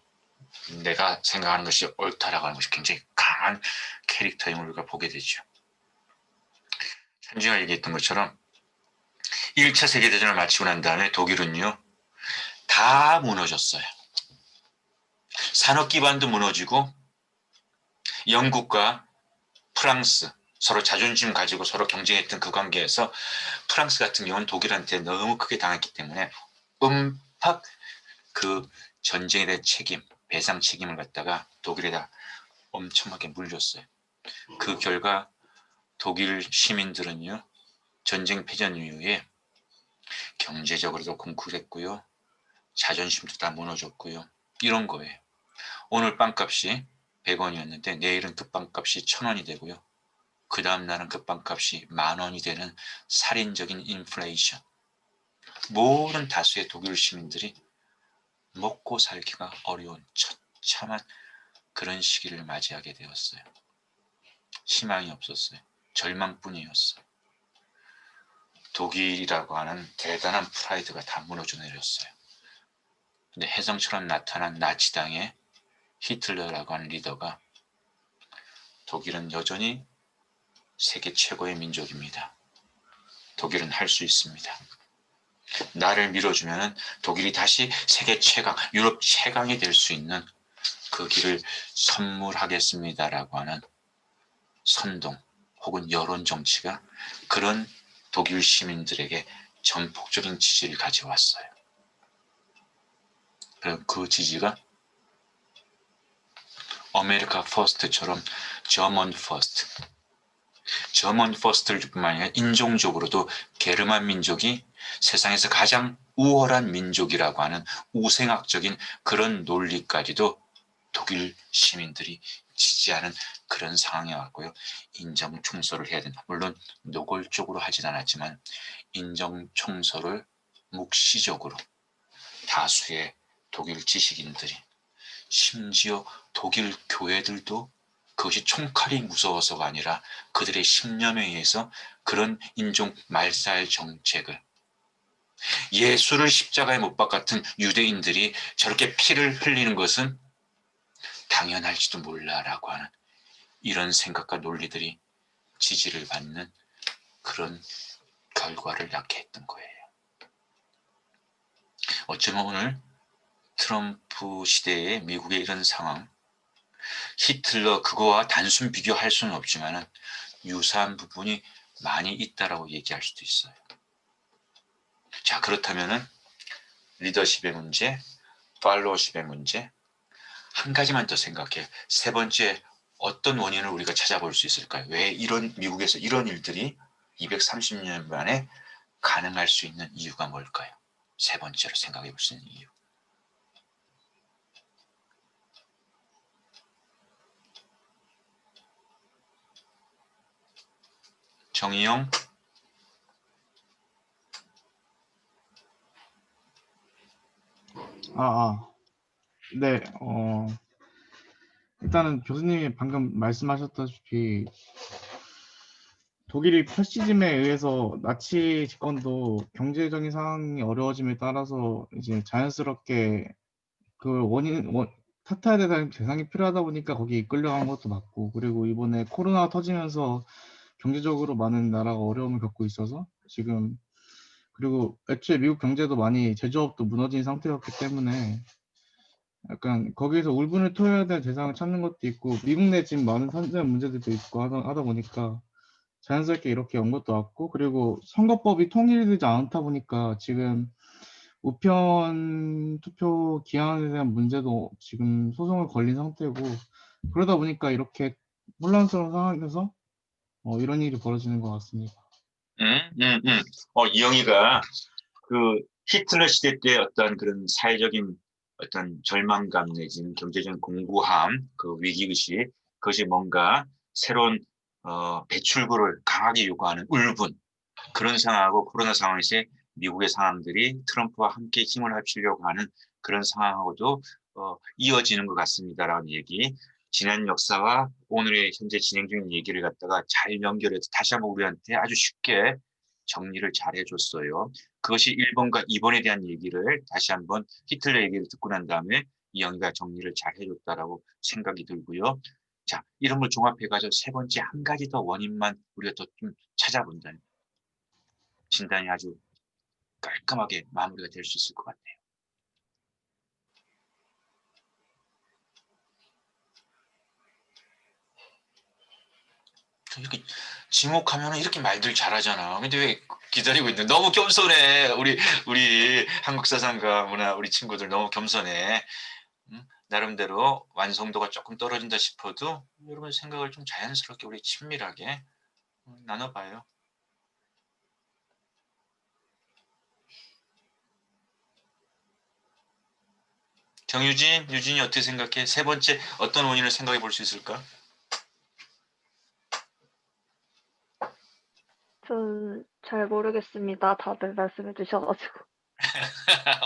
내가 생각하는 것이 옳다라고 하는 것이 굉장히 강한 캐릭터임을 우리가 보게 되죠. 찬준이가 얘기했던 것처럼 1차 세계대전을 마치고 난 다음에 독일은요 다 무너졌어요. 산업 기반도 무너지고 영국과 프랑스 서로 자존심 가지고 서로 경쟁했던 그 관계에서 프랑스 같은 경우는 독일한테 너무 크게 당했기 때문에 음팍 그 전쟁에 대한 책임, 배상 책임을 갖다가 독일에다 엄청나게 물렸어요. 그 결과 독일 시민들은요, 전쟁 패전 이후에 경제적으로도 궁핍했고요, 자존심도 다 무너졌고요. 이런 거예요. 오늘 빵값이 100원이었는데 내일은 그 빵값이 1000원이 되고요. 그 다음 날은 그 빵값이 10,000원이 되는 살인적인 인플레이션. 모든 다수의 독일 시민들이 먹고 살기가 어려운 처참한 그런 시기를 맞이하게 되었어요. 희망이 없었어요. 절망뿐이었어요. 독일이라고 하는 대단한 프라이드가 다 무너져 내렸어요. 근데 혜성처럼 나타난 나치당의 히틀러라고 하는 리더가 독일은 여전히 세계 최고의 민족입니다. 독일은 할 수 있습니다. 나를 밀어주면 독일이 다시 세계 최강, 유럽 최강이 될 수 있는 그 길을 선물하겠습니다라고 하는 선동 혹은 여론 정치가 그런 독일 시민들에게 전폭적인 지지를 가져왔어요. 그 지지가 아메리카 퍼스트처럼 저먼 퍼스트, 저먼 퍼스트를 뿐만 아니라 인종적으로도 게르만 민족이 세상에서 가장 우월한 민족이라고 하는 우생학적인 그런 논리까지도 독일 시민들이 지지하는 그런 상황에 왔고요. 인정 청소를 해야 된다. 물론 노골적으로 하진 않았지만 인정 청소를 묵시적으로 다수의 독일 지식인들이, 심지어 독일 교회들도 그것이 총칼이 무서워서가 아니라 그들의 신념에 의해서 그런 인종 말살 정책을, 예수를 십자가에 못 박았던 유대인들이 저렇게 피를 흘리는 것은 당연할지도 몰라라고 하는 이런 생각과 논리들이 지지를 받는 그런 결과를 낳게 했던 거예요. 어쩌면 오늘 트럼프 시대의 미국의 이런 상황, 히틀러 그거와 단순 비교할 수는 없지만 유사한 부분이 많이 있다라고 얘기할 수도 있어요. 자, 그렇다면은 리더십의 문제, 팔로워십의 문제, 한 가지만 더 생각해. 세 번째, 어떤 원인을 우리가 찾아볼 수 있을까요? 왜 이런 미국에서 이런 일들이 230년 만에 가능할 수 있는 이유가 뭘까요? 세 번째로 생각해 볼 수 있는 이유. 정의용. 네, 일단은 교수님이 방금 말씀하셨다시피 독일이 파시즘에 의해서 나치 집권도 경제적인 상황이 어려워짐에 따라서 이제 자연스럽게 그 탓해야 될 대상이 필요하다 보니까 거기에 이끌려간 것도 맞고, 그리고 이번에 코로나가 터지면서 경제적으로 많은 나라가 어려움을 겪고 있어서 지금, 그리고 애초에 미국 경제도 많이 제조업도 무너진 상태였기 때문에 약간 거기에서 울분을 토해야 될 대상을 찾는 것도 있고, 미국 내 지금 많은 산재 문제들도 있고 하다 보니까 자연스럽게 이렇게 온 것도 같고, 그리고 선거법이 통일되지 않다 보니까 지금 우편 투표 기한에 대한 문제도 지금 소송을 걸린 상태고, 그러다 보니까 이렇게 혼란스러운 상황에서 이런 일이 벌어지는 것 같습니다. 이영희가 그 히틀러 시대 때 어떤 그런 사회적인 어떤 절망감 내지는 경제적인 공고함, 그 위기의식, 그것이 뭔가 새로운 배출구를 강하게 요구하는 울분, 그런 상황하고 코로나 상황에서 미국의 상황들이 트럼프와 함께 힘을 합치려고 하는 그런 상황하고도 이어지는 것 같습니다라는 얘기. 지난 역사와 오늘의 현재 진행 중인 얘기를 갖다가 잘 연결해서 다시 한번 우리한테 아주 쉽게 정리를 잘 해줬어요. 그것이 1번과 2번에 대한 얘기를 다시 한번 히틀러 얘기를 듣고 난 다음에 이영희가 정리를 잘 해줬다라고 생각이 들고요. 자, 이런 걸 종합해가지고 세 번째 한 가지 더 원인만 우리가 더 좀 찾아본다면 진단이 아주 깔끔하게 마무리가 될 수 있을 것 같아요. 이렇게 지목하면 이렇게 말들 잘하잖아. 근데 왜 기다리고 있는? 너무 겸손해. 우리 한국사상가 문화 우리 친구들 너무 겸손해. 나름대로 완성도가 조금 떨어진다 싶어도 여러분 생각을 좀 자연스럽게 우리 친밀하게 나눠봐요. 정유진, 유진이 어떻게 생각해? 세 번째 어떤 원인을 생각해 볼 수 있을까? 전 잘 모르겠습니다. 다들 말씀해 주셔가지고.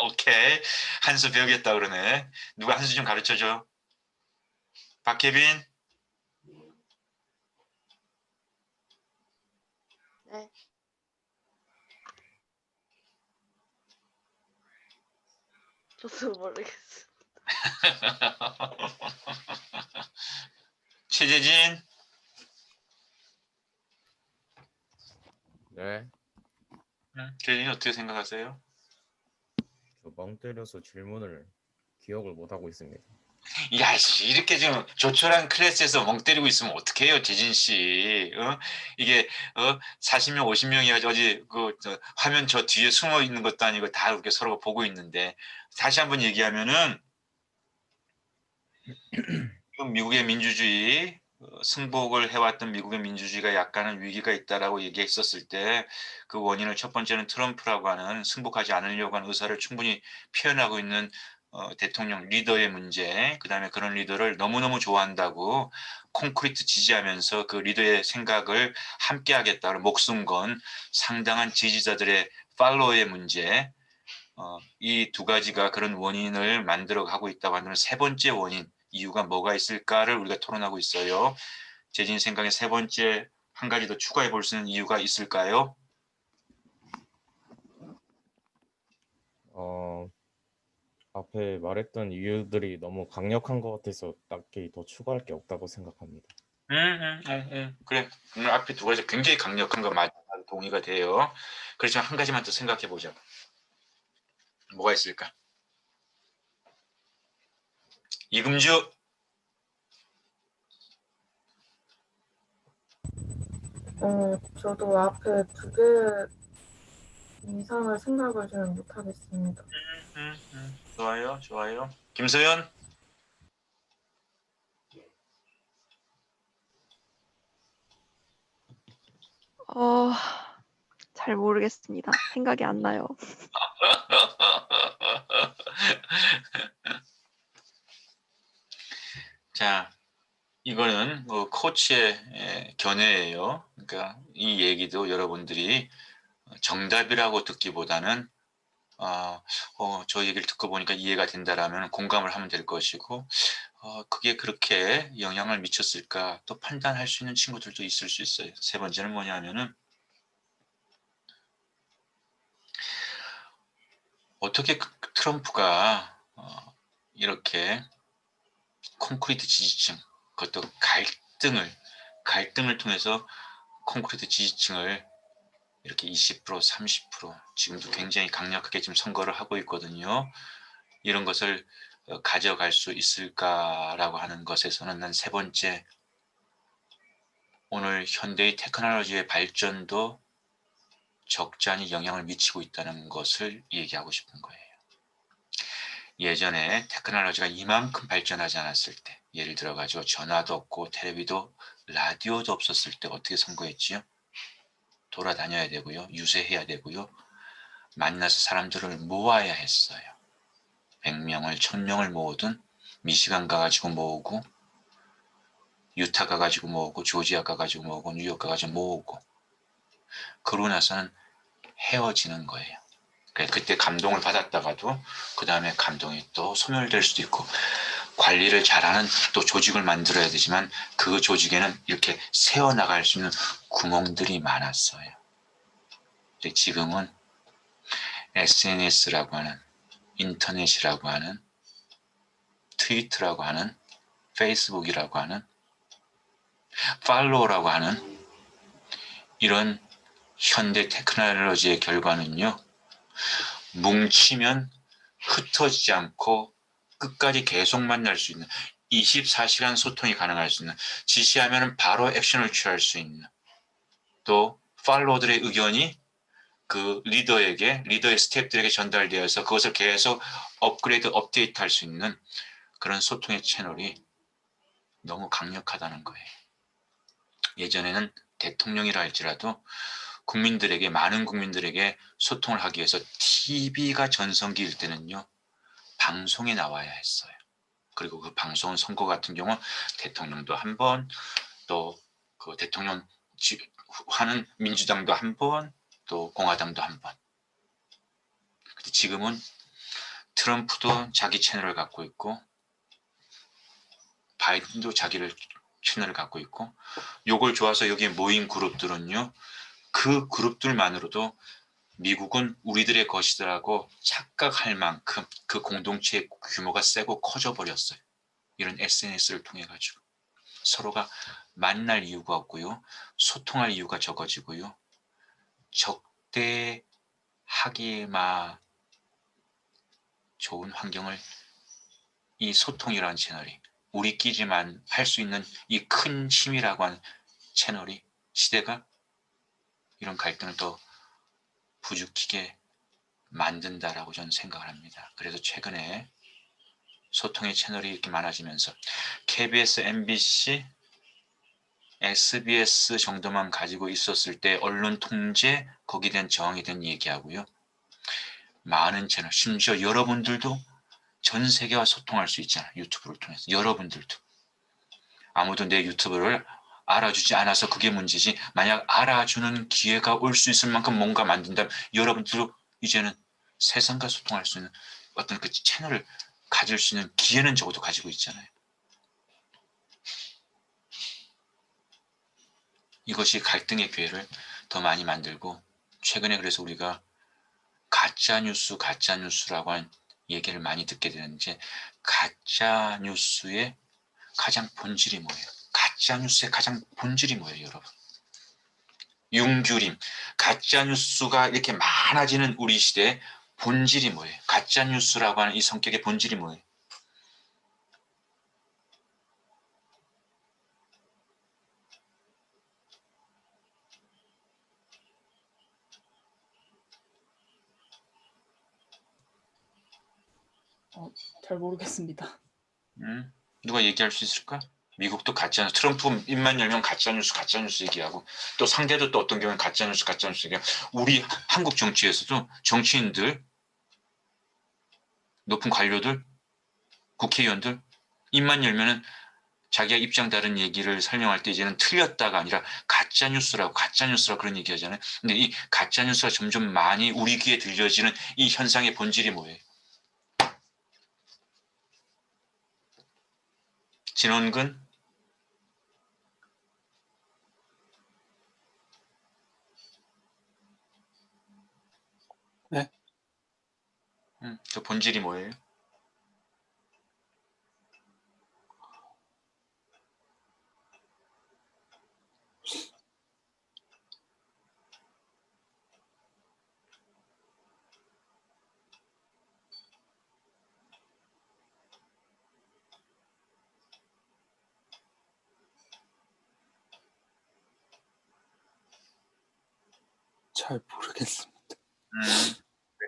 오케이. 한 수 배우겠다 그러네. 누가 한 수 좀 가르쳐줘. 박혜빈. 네. 저도 모르겠어요. 최재진. 네, 최재진 어떻게 생각하세요? 저 멍 때려서 질문을 기억을 못 하고 있습니다. 야씨 이렇게 지금 조촐한 클래스에서 멍 때리고 있으면 어떡해요 재진 씨. 이게 40명 50명이 어디 화면 저 뒤에 숨어 있는 것도 아니고 다 이렇게 서로 보고 있는데 다시 한번 얘기하면은 지금 미국의 민주주의 승복을 해왔던 미국의 민주주의가 약간은 위기가 있다라고 얘기했었을 때 그 원인을 첫 번째는 트럼프라고 하는 승복하지 않으려고 하는 의사를 충분히 표현하고 있는 대통령 리더의 문제, 그 다음에 그런 리더를 너무너무 좋아한다고 콘크리트 지지하면서 그 리더의 생각을 함께 하겠다고 목숨 건 상당한 지지자들의 팔로우의 문제, 이 두 가지가 그런 원인을 만들어 가고 있다고 하는 세 번째 원인, 이유가 뭐가 있을까를 우리가 토론하고 있어요. 재진 생각에 세 번째 한 가지 더 추가해 볼 수 있는 이유가 있을까요? 앞에 말했던 이유들이 너무 강력한 것 같아서 딱히 더 추가할 게 없다고 생각합니다. 그래. 오늘 앞에 두 가지 굉장히 강력한 거 맞아. 동의가 돼요. 그렇지만 한 가지만 더 생각해 보자. 뭐가 있을까? 이금주. 저도 앞에 두 개 이상을 생각을 잘 못하겠습니다. 좋아요, 좋아요. 김소연. 잘 모르겠습니다. 생각이 안 나요. 자, 이거는 코치의 견해예요. 그러니까 이 얘기도 여러분들이 정답이라고 듣기보다는 저 얘기를 듣고 보니까 이해가 된다라면 공감을 하면 될 것이고 그게 그렇게 영향을 미쳤을까 또 판단할 수 있는 친구들도 있을 수 있어요. 세 번째는 뭐냐면은 어떻게 트럼프가 이렇게 콘크리트 지지층, 그것도 갈등을 통해서 콘크리트 지지층을 이렇게 20%, 30% 지금도 굉장히 강력하게 지금 선거를 하고 있거든요. 이런 것을 가져갈 수 있을까라고 하는 것에서는 난 세 번째, 오늘 현대의 테크놀로지의 발전도 적잖이 영향을 미치고 있다는 것을 얘기하고 싶은 거예요. 예전에 테크놀로지가 이만큼 발전하지 않았을 때, 예를 들어가지고 전화도 없고 텔레비도 라디오도 없었을 때 어떻게 선거했지요? 돌아다녀야 되고요. 유세해야 되고요. 만나서 사람들을 모아야 했어요. 100명을 1000명을 모으든 미시간 가가지고 모으고 유타 가가지고 모으고 조지아 가가지고 모으고 뉴욕 가가지고 모으고 그러고 나서는 헤어지는 거예요. 그때 감동을 받았다가도 그 다음에 감동이 또 소멸될 수도 있고 관리를 잘하는 또 조직을 만들어야 되지만 그 조직에는 이렇게 새어나갈 수 있는 구멍들이 많았어요. 근데 지금은 SNS라고 하는 인터넷이라고 하는 트위터라고 하는 페이스북이라고 하는 팔로우라고 하는 이런 현대 테크놀로지의 결과는요. 뭉치면 흩어지지 않고 끝까지 계속 만날 수 있는 24시간 소통이 가능할 수 있는, 지시하면 바로 액션을 취할 수 있는, 또 팔로워들의 의견이 그 리더의 스태프들에게 전달되어서 그것을 계속 업그레이드, 업데이트할 수 있는 그런 소통의 채널이 너무 강력하다는 거예요. 예전에는 대통령이라 할지라도 국민들에게, 많은 국민들에게 소통을 하기 위해서 TV가 전성기일 때는요, 방송에 나와야 했어요. 그리고 그 방송은 선거 같은 경우 대통령도 한 번, 또 그 대통령 하는 민주당도 한 번, 또 공화당도 한 번. 근데 지금은 트럼프도 자기 채널을 갖고 있고, 바이든도 자기를 채널을 갖고 있고, 요걸 좋아서 여기에 모인 그룹들은요, 그 그룹들만으로도 미국은 우리들의 것이라고 착각할 만큼 그 공동체의 규모가 세고 커져 버렸어요. 이런 SNS를 통해 가지고 서로가 만날 이유가 없고요, 소통할 이유가 적어지고요, 적대하기만 좋은 환경을 이 소통이라는 채널이, 우리끼리만 할 수 있는 이 큰 힘이라고 하는 채널이, 시대가 이런 갈등을 더 부추기게 만든다라고 저는 생각을 합니다. 그래서 최근에 소통의 채널이 이렇게 많아지면서 KBS, MBC, SBS 정도만 가지고 있었을 때 언론 통제, 거기에 대한 저항에 대한 얘기하고요, 많은 채널, 심지어 여러분들도 전 세계와 소통할 수 있잖아요. 유튜브를 통해서. 여러분들도. 아무도 내 유튜브를 알아주지 않아서 그게 문제지, 만약 알아주는 기회가 올 수 있을 만큼 뭔가 만든다면 여러분들도 이제는 세상과 소통할 수 있는 어떤 그 채널을 가질 수 있는 기회는 적어도 가지고 있잖아요. 이것이 갈등의 기회를 더 많이 만들고, 최근에 그래서 우리가 가짜뉴스라고 하는 얘기를 많이 듣게 되는데, 가짜뉴스의 가장 본질이 뭐예요? 가짜뉴스의 가장 본질이 뭐예요, 여러분? 윤규림, 가짜뉴스가 이렇게 많아지는 우리 시대의 본질이 뭐예요? 가짜뉴스라고 하는 이 성격의 본질이 뭐예요? 잘 모르겠습니다. 누가 얘기할 수 있을까? 미국도 가짜뉴스, 트럼프 입만 열면 가짜뉴스 얘기하고, 또 상대도 또 어떤 경우는 가짜뉴스 얘기하고, 우리 한국 정치에서도 정치인들, 높은 관료들, 국회의원들 입만 열면은 자기가 입장 다른 얘기를 설명할 때 이제는 틀렸다가 아니라 가짜뉴스라고 그런 얘기 하잖아요. 근데 이 가짜뉴스가 점점 많이 우리 귀에 들려지는 이 현상의 본질이 뭐예요? 진원근? 네. 그 본질이 뭐예요? 잘 모르겠습니다.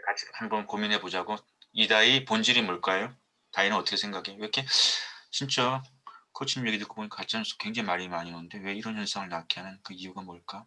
같이 한번 고민해 보자고. 이다희, 본질이 뭘까요? 다희는 어떻게 생각해? 왜 이렇게 진짜 코치님 얘기 듣고 보니까 가짜뉴스 굉장히 말이 많이 오는데 왜 이런 현상을 낳게 하는 그 이유가 뭘까?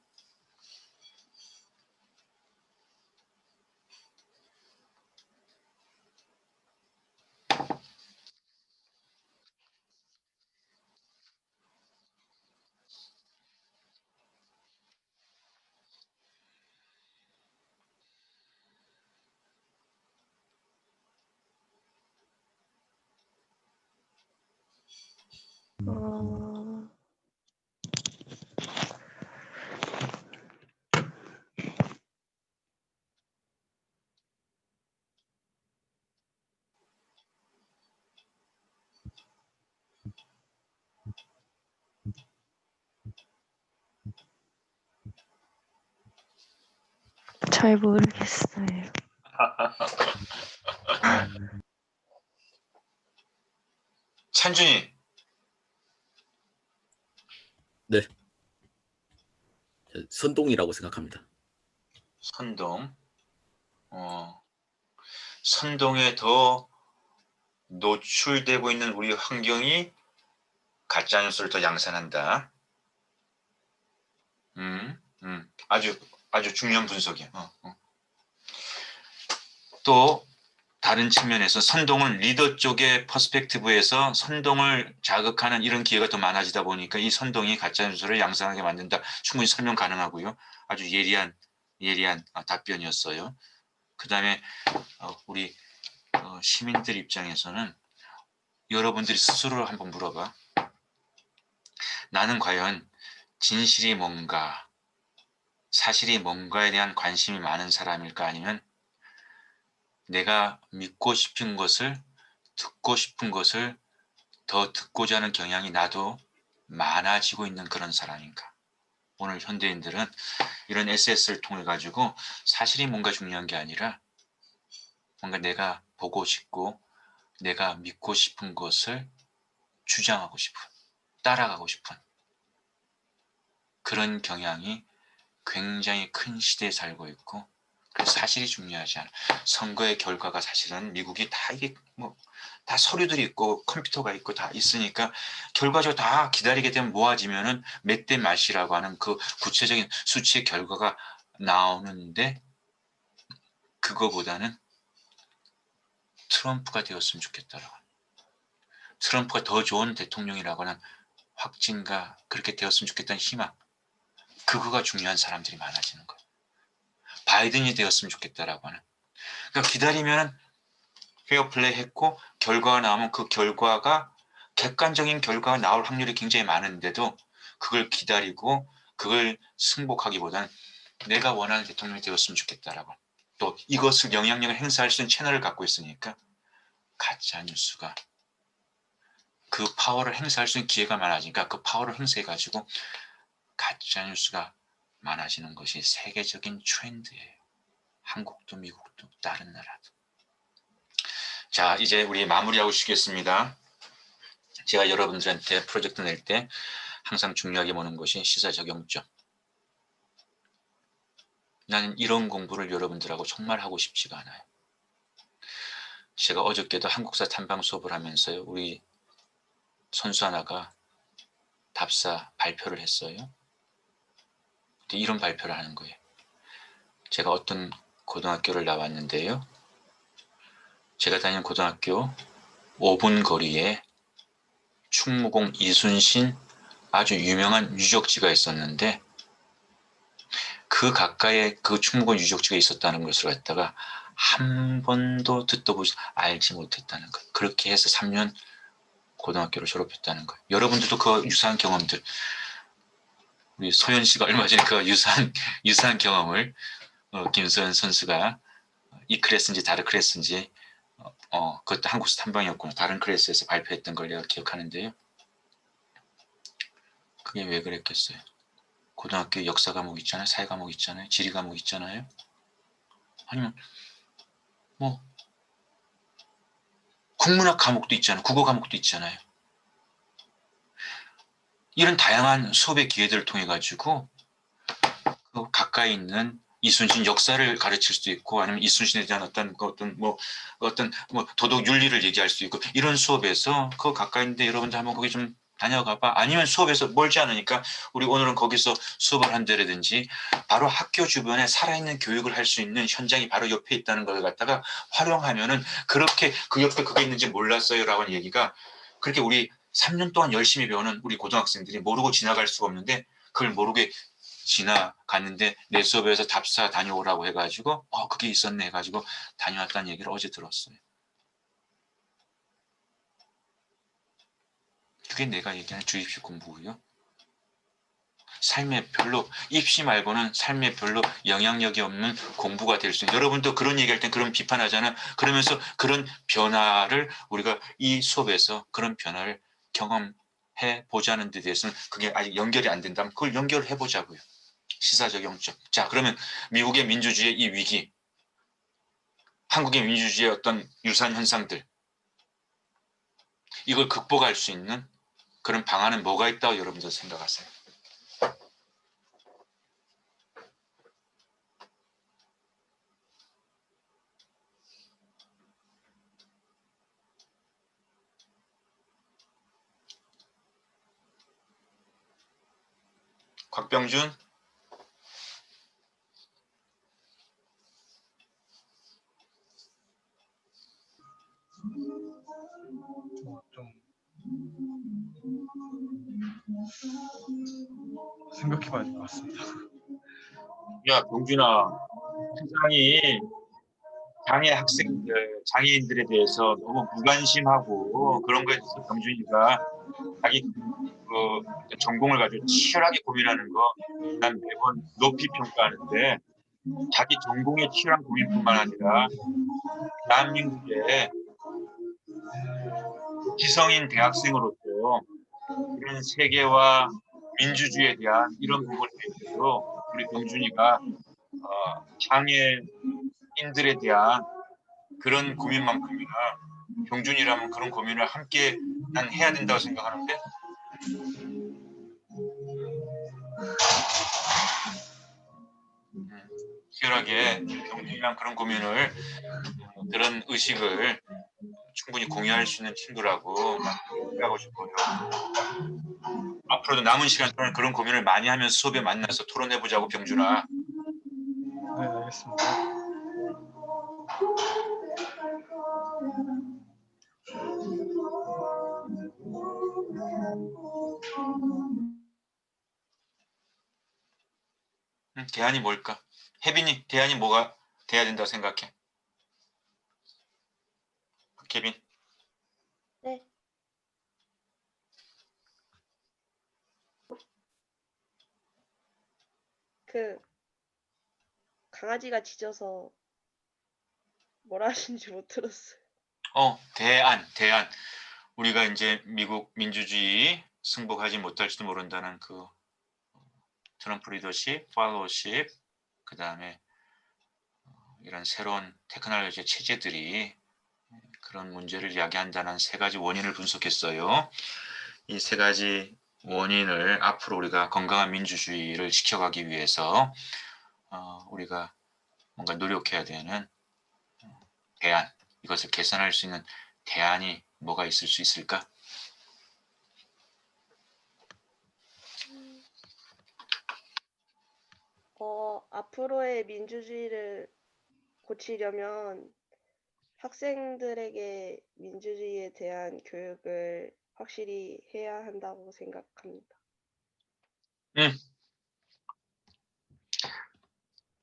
잘 모르겠어요. 찬준이, 네. 선동이라고 생각합니다. 선동. 선동에 더 노출되고 있는 우리 환경이 가짜뉴스를 더 양산한다. 아주 중요한 분석이에요. 또 다른 측면에서 선동은 리더 쪽의 퍼스펙티브에서 선동을 자극하는 이런 기회가 더 많아지다 보니까 이 선동이 가짜뉴스를 양산하게 만든다. 충분히 설명 가능하고요. 아주 예리한 답변이었어요. 그 다음에 우리 시민들 입장에서는 여러분들이 스스로 한번 물어봐. 나는 과연 진실이 뭔가, 사실이 뭔가에 대한 관심이 많은 사람일까? 아니면 내가 믿고 싶은 것을, 듣고 싶은 것을 더 듣고자 하는 경향이 나도 많아지고 있는 그런 사람인가? 오늘 현대인들은 이런 SS를 통해 가지고 사실이 뭔가 중요한 게 아니라 뭔가 내가 보고 싶고 내가 믿고 싶은 것을 주장하고 싶은, 따라가고 싶은 그런 경향이 굉장히 큰 시대에 살고 있고, 그래서 사실이 중요하지 않아. 선거의 결과가 사실은 미국이 다 이게 다 서류들이 있고 컴퓨터가 있고 다 있으니까 결과적으로 다 기다리게 되면 모아지면은 몇 대 몇이라고 하는 그 구체적인 수치의 결과가 나오는데, 그거보다는 트럼프가 되었으면 좋겠다라고, 트럼프가 더 좋은 대통령이라고 하는 확신과 그렇게 되었으면 좋겠다는 희망, 그거가 중요한 사람들이 많아지는 거예요. 바이든이 되었으면 좋겠다라고 하는. 그러니까 기다리면 페어플레이 했고 결과가 나오면 그 결과가 객관적인 결과가 나올 확률이 굉장히 많은데도 그걸 기다리고 그걸 승복하기보다는 내가 원하는 대통령이 되었으면 좋겠다라고, 또 이것을 영향력을 행사할 수 있는 채널을 갖고 있으니까 가짜 뉴스가 그 파워를 행사할 수 있는 기회가 많아지니까 그 파워를 행사해가지고 가짜 뉴스가 많아지는 것이 세계적인 트렌드예요. 한국도 미국도 다른 나라도. 자, 이제 우리 마무리하고 쉬겠습니다. 제가 여러분들한테 프로젝트 낼 때 항상 중요하게 보는 것이 시사 적용점. 나는 이런 공부를 여러분들하고 정말 하고 싶지가 않아요. 제가 어저께도 한국사 탐방 수업을 하면서요, 우리 선수 하나가 답사 발표를 했어요. 근데 이런 발표를 하는 거예요. 제가 어떤 고등학교를 나왔는데요, 제가 다니는 고등학교 5분 거리에 충무공 이순신 아주 유명한 유적지가 있었는데, 그 가까이에 그 충무공 유적지가 있었다는 것을 갖다가 한 번도 듣도 보지 알지 못했다는 것. 그렇게 해서 3년 고등학교를 졸업했다는 거예요. 여러분들도 그 유사한 경험들, 우리 소연 씨가 얼마 전에 그 유사한 경험을 김소연 선수가 이 클래스인지 다른 클래스인지 그것도 한국사 탐방이었구나, 다른 클래스에서 발표했던 걸 내가 기억하는데요. 그게 왜 그랬겠어요? 고등학교 역사 과목 있잖아요, 사회 과목 있잖아요, 지리 과목 있잖아요. 아니면 국문학 과목도 있잖아요, 국어 과목도 있잖아요. 이런 다양한 수업의 기회들을 통해 가지고 그 가까이 있는 이순신 역사를 가르칠 수도 있고, 아니면 이순신에 대한 어떤 도덕 윤리를 얘기할 수 있고, 이런 수업에서 그 가까이 있는데 여러분들 한번 거기 좀 다녀가봐. 아니면 수업에서 멀지 않으니까 우리 오늘은 거기서 수업을 한다든지, 바로 학교 주변에 살아있는 교육을 할 수 있는 현장이 바로 옆에 있다는 걸 갖다가 활용하면은, 그렇게 그 옆에 그게 있는지 몰랐어요라고 하는 얘기가, 그렇게 우리 3년 동안 열심히 배우는 우리 고등학생들이 모르고 지나갈 수가 없는데, 그걸 모르게 지나갔는데 내 수업에서 답사 다녀오라고 해가지고 그게 있었네 해가지고 다녀왔다는 얘기를 어제 들었어요. 그게 내가 얘기하는 주입식 공부고요. 삶에 별로, 입시 말고는 삶에 별로 영향력이 없는 공부가 될 수 있는, 여러분도 그런 얘기할 땐 그런 비판하잖아요. 그러면서 그런 변화를 우리가 이 수업에서 그런 변화를 경험해 보자는 데 대해서는 그게 아직 연결이 안 된다면 그걸 연결을 해보자고요. 시사적용점. 자, 그러면 미국의 민주주의의 이 위기, 한국의 민주주의의 어떤 유사한 현상들, 이걸 극복할 수 있는 그런 방안은 뭐가 있다고 여러분들 생각하세요? 곽병준. 좀 생각해봐야 될 것 같습니다. 야, 병준아, 회장이 장애인들에 대해서 너무 무관심하고 그런 거에 대해서 병준이가 자기 전공을 가지고 치열하게 고민하는 거 난 매번 높이 평가하는데 자기 전공에 치열한 고민뿐만 아니라 대한민국의 지성인 대학생으로서 이런 세계와 민주주의에 대한 이런 부분에 대해서도 우리 병준이가 장애인들에 대한 그런 고민만큼이나 병준이라면 그런 고민을 함께 난 해야 된다고 생각하는데 치열하게 병준이랑 그런 고민을 그런 의식을 충분히 공유할 수 있는 친구라고 난 생각하고 싶어요. 앞으로도 남은 시간 동안 그런 고민을 많이 하면서 수업에 만나서 토론해보자고 병준아. 네, 알겠습니다. 대안이 뭘까? 혜빈이 대안이 뭐가 돼야 된다고 생각해? 케빈. 네. 그 강아지가 짖어서 뭐라 하시는지 못 들었어요. 대안. 우리가 이제 미국 민주주의 승복하지 못할지도 모른다는 그 트럼프 리더십, 팔로우십, 그 다음에 이런 새로운 테크놀로지 체제들이 그런 문제를 야기한다는 세 가지 원인을 분석했어요. 이 세 가지 원인을 앞으로 우리가 건강한 민주주의를 지켜가기 위해서 우리가 뭔가 노력해야 되는 대안, 이것을 개선할 수 있는 대안이 뭐가 있을 수 있을까? 앞으로의 민주주의를 고치려면 학생들에게 민주주의에 대한 교육을 확실히 해야 한다고 생각합니다.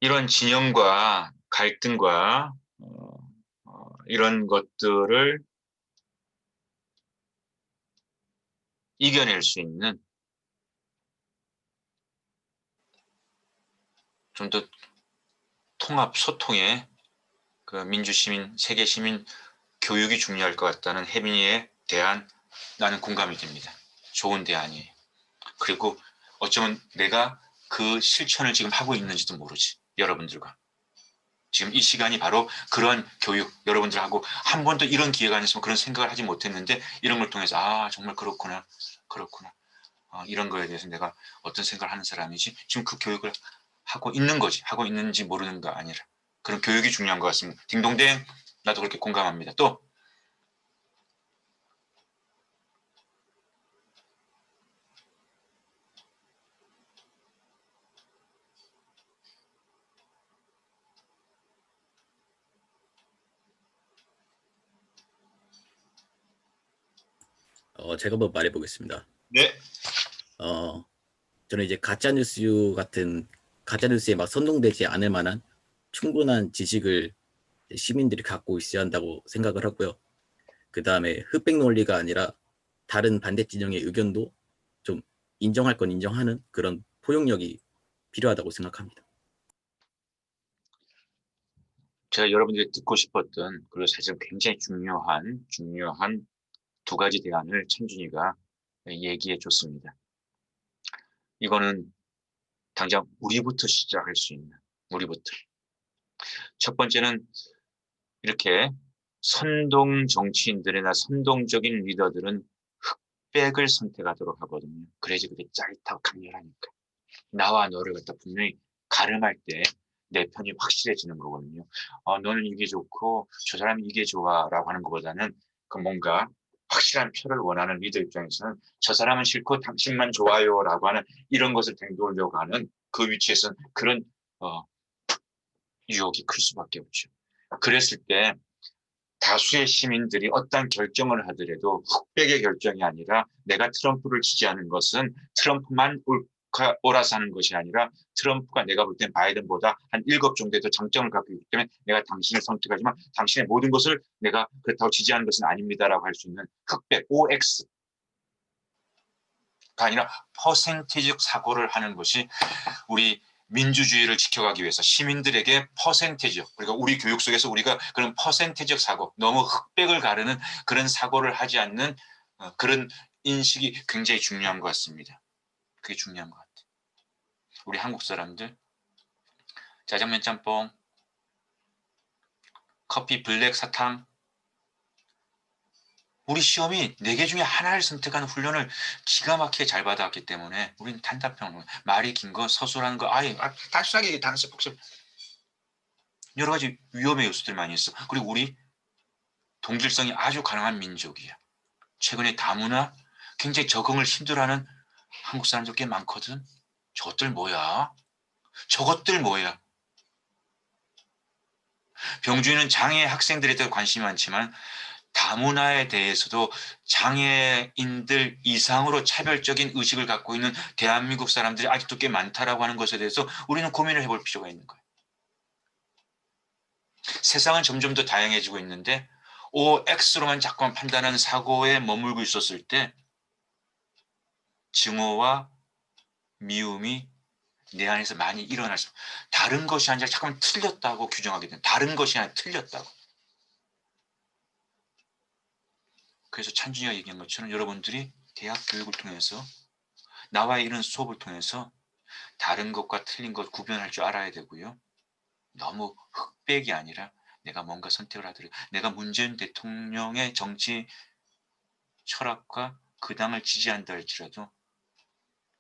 이런 진영과 갈등과 이런 것들을 이겨낼 수 있는 좀 더 통합, 소통의 그 민주시민, 세계시민 교육이 중요할 것 같다는 혜민이의 대안, 나는 공감이 됩니다. 좋은 대안이에요. 그리고 어쩌면 내가 그 실천을 지금 하고 있는지도 모르지. 여러분들과. 지금 이 시간이 바로 그런 교육, 여러분들하고 한 번도 이런 기회가 아니었으면 그런 생각을 하지 못했는데 이런 걸 통해서 정말 그렇구나. 이런 거에 대해서 내가 어떤 생각을 하는 사람이지? 지금 그 교육을 하고 있는 거지. 하고 있는지 모르는 거 아니라. 그런 교육이 중요한 것 같습니다. 딩동댕, 나도 그렇게 공감합니다. 또 제가 한번 말해보겠습니다. 네. 저는 이제 가짜뉴스에 막 선동되지 않을 만한 충분한 지식을 시민들이 갖고 있어야 한다고 생각을 하고요. 그 다음에 흑백 논리가 아니라 다른 반대 진영의 의견도 좀 인정할 건 인정하는 그런 포용력이 필요하다고 생각합니다. 제가 여러분들이 듣고 싶었던, 그리고 사실 굉장히 중요한 두 가지 대안을 천준이가 얘기해 줬습니다. 이거는 당장 우리부터 시작할 수 있는, 우리부터. 첫 번째는 이렇게 선동 정치인들이나 선동적인 리더들은 흑백을 선택하도록 하거든요. 그래야지 그게 짜릿하고 강렬하니까. 나와 너를 갖다 분명히 가름할 때 내 편이 확실해지는 거거든요. 너는 이게 좋고 저 사람이 이게 좋아 라고 하는 것보다는 그 뭔가 확실한 표를 원하는 리더 입장에서는 저 사람은 싫고 당신만 좋아요라고 하는 이런 것을 댕도려고 하는 그 위치에서는 그런 유혹이 클 수밖에 없죠. 그랬을 때 다수의 시민들이 어떤 결정을 하더라도 흑백의 결정이 아니라 내가 트럼프를 지지하는 것은 트럼프만 옳아서 하는 것이 아니라 트럼프가 내가 볼 땐 바이든보다 한 7 정도의 더 장점을 갖고 있기 때문에 내가 당신을 선택하지만 당신의 모든 것을 내가 그렇다고 지지하는 것은 아닙니다라고 할 수 있는 흑백 OX가 아니라 퍼센티지적 사고를 하는 것이 우리 민주주의를 지켜가기 위해서 시민들에게 퍼센테이지적, 그리고 우리 교육 속에서 우리가 그런 퍼센테이지적 사고, 너무 흑백을 가르는 그런 사고를 하지 않는 그런 인식이 굉장히 중요한 것 같습니다. 그게 중요한 것 같아요. 우리 한국 사람들 짜장면 짬뽕, 커피 블랙 사탕, 우리 시험이 4개 중에 하나를 선택하는 훈련을 기가 막히게 잘 받아왔기 때문에 우리는 단답형, 말이 긴 거, 서술하는 거, 단순하게 단서 복습, 여러 가지 위험의 요소들이 많이 있어. 그리고 우리 동질성이 아주 강한 민족이야. 최근에 다문화 굉장히 적응을 힘들어하는 한국 사람들 꽤 많거든. 저것들 뭐야? 저것들 뭐야? 병주는 장애 학생들에 대해 관심이 많지만 다문화에 대해서도 장애인들 이상으로 차별적인 의식을 갖고 있는 대한민국 사람들이 아직도 꽤 많다라고 하는 것에 대해서 우리는 고민을 해볼 필요가 있는 거예요. 세상은 점점 더 다양해지고 있는데 OX로만 자꾸만 판단하는 사고에 머물고 있었을 때 증오와 미움이 내 안에서 많이 일어날 수, 다른 것이 아니라 자꾸만 틀렸다고 규정하게 된, 다른 것이 아니라 틀렸다고. 그래서 찬준이가 얘기한 것처럼 여러분들이 대학 교육을 통해서 나와의 이런 수업을 통해서 다른 것과 틀린 것 구별할 줄 알아야 되고요. 너무 흑백이 아니라 내가 뭔가 선택을 하더라도 내가 문재인 대통령의 정치 철학과 그 당을 지지한다 할지라도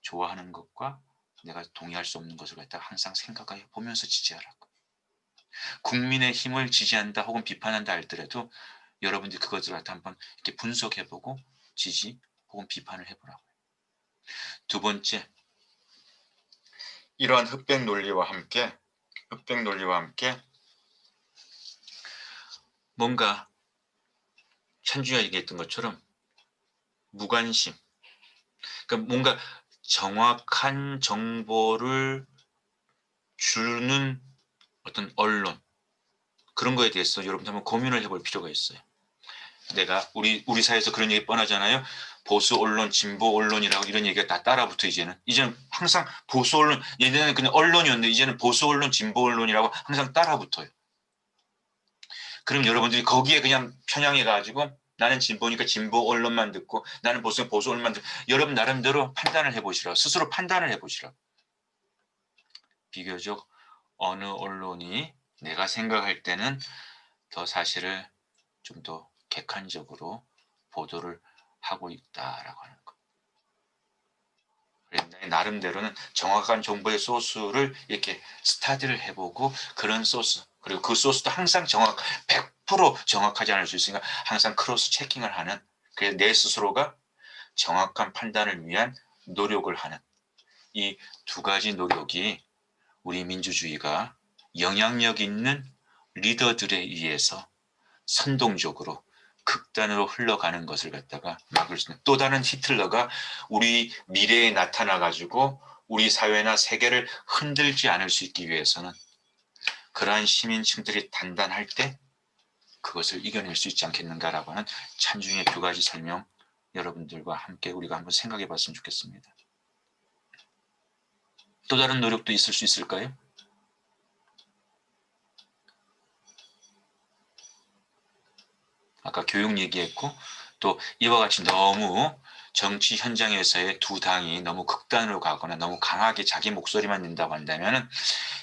좋아하는 것과 내가 동의할 수 없는 것을 갖다가 항상 생각해 보면서 지지하라고. 국민의 힘을 지지한다 혹은 비판한다 할더라도 여러분들이 그것을 갖다 한번 이렇게 분석해보고 지지 혹은 비판을 해보라고요. 두 번째, 이러한 흑백 논리와 함께 뭔가 찬주가 얘기했던 것처럼 무관심, 그러니까 뭔가 정확한 정보를 주는 어떤 언론, 그런 거에 대해서 여러분들 한번 고민을 해볼 필요가 있어요. 내가 우리 사회에서 그런 얘기 뻔하잖아요. 보수 언론, 진보 언론이라고 이런 얘기가 다 따라붙어. 이제는 항상 보수 언론, 예전에는 그냥 언론이었는데 이제는 보수 언론, 진보 언론이라고 항상 따라붙어요. 그럼 여러분들이 거기에 그냥 편향해 가지고 나는 진보니까 진보 언론만 듣고 나는 보수 언론만 듣고, 여러분 나름대로 판단을 해보시라고, 스스로 판단을 해보시라고. 비교적 어느 언론이 내가 생각할 때는 더 사실을 좀 더 객관적으로 보도를 하고 있다라고 하는 거. 나름대로는 정확한 정보의 소스를 이렇게 스타디를 해보고, 그런 소스, 그리고 그 소스도 항상 100% 정확하지 않을 수 있으니까 항상 크로스 체킹을 하는, 그래서 내 스스로가 정확한 판단을 위한 노력을 하는 이 두 가지 노력이 우리 민주주의가 영향력 있는 리더들에 의해서 선동적으로 극단으로 흘러가는 것을 갖다가 막을 수 있는, 또 다른 히틀러가 우리 미래에 나타나 가지고 우리 사회나 세계를 흔들지 않을 수 있기 위해서는 그러한 시민층들이 단단할 때 그것을 이겨낼 수 있지 않겠는가라고 하는 찬중의 두 가지 설명, 여러분들과 함께 우리가 한번 생각해 봤으면 좋겠습니다. 또 다른 노력도 있을 수 있을까요? 아까 교육 얘기했고, 또 이와 같이 너무 정치 현장에서의 두 당이 너무 극단으로 가거나 너무 강하게 자기 목소리만 낸다고 한다면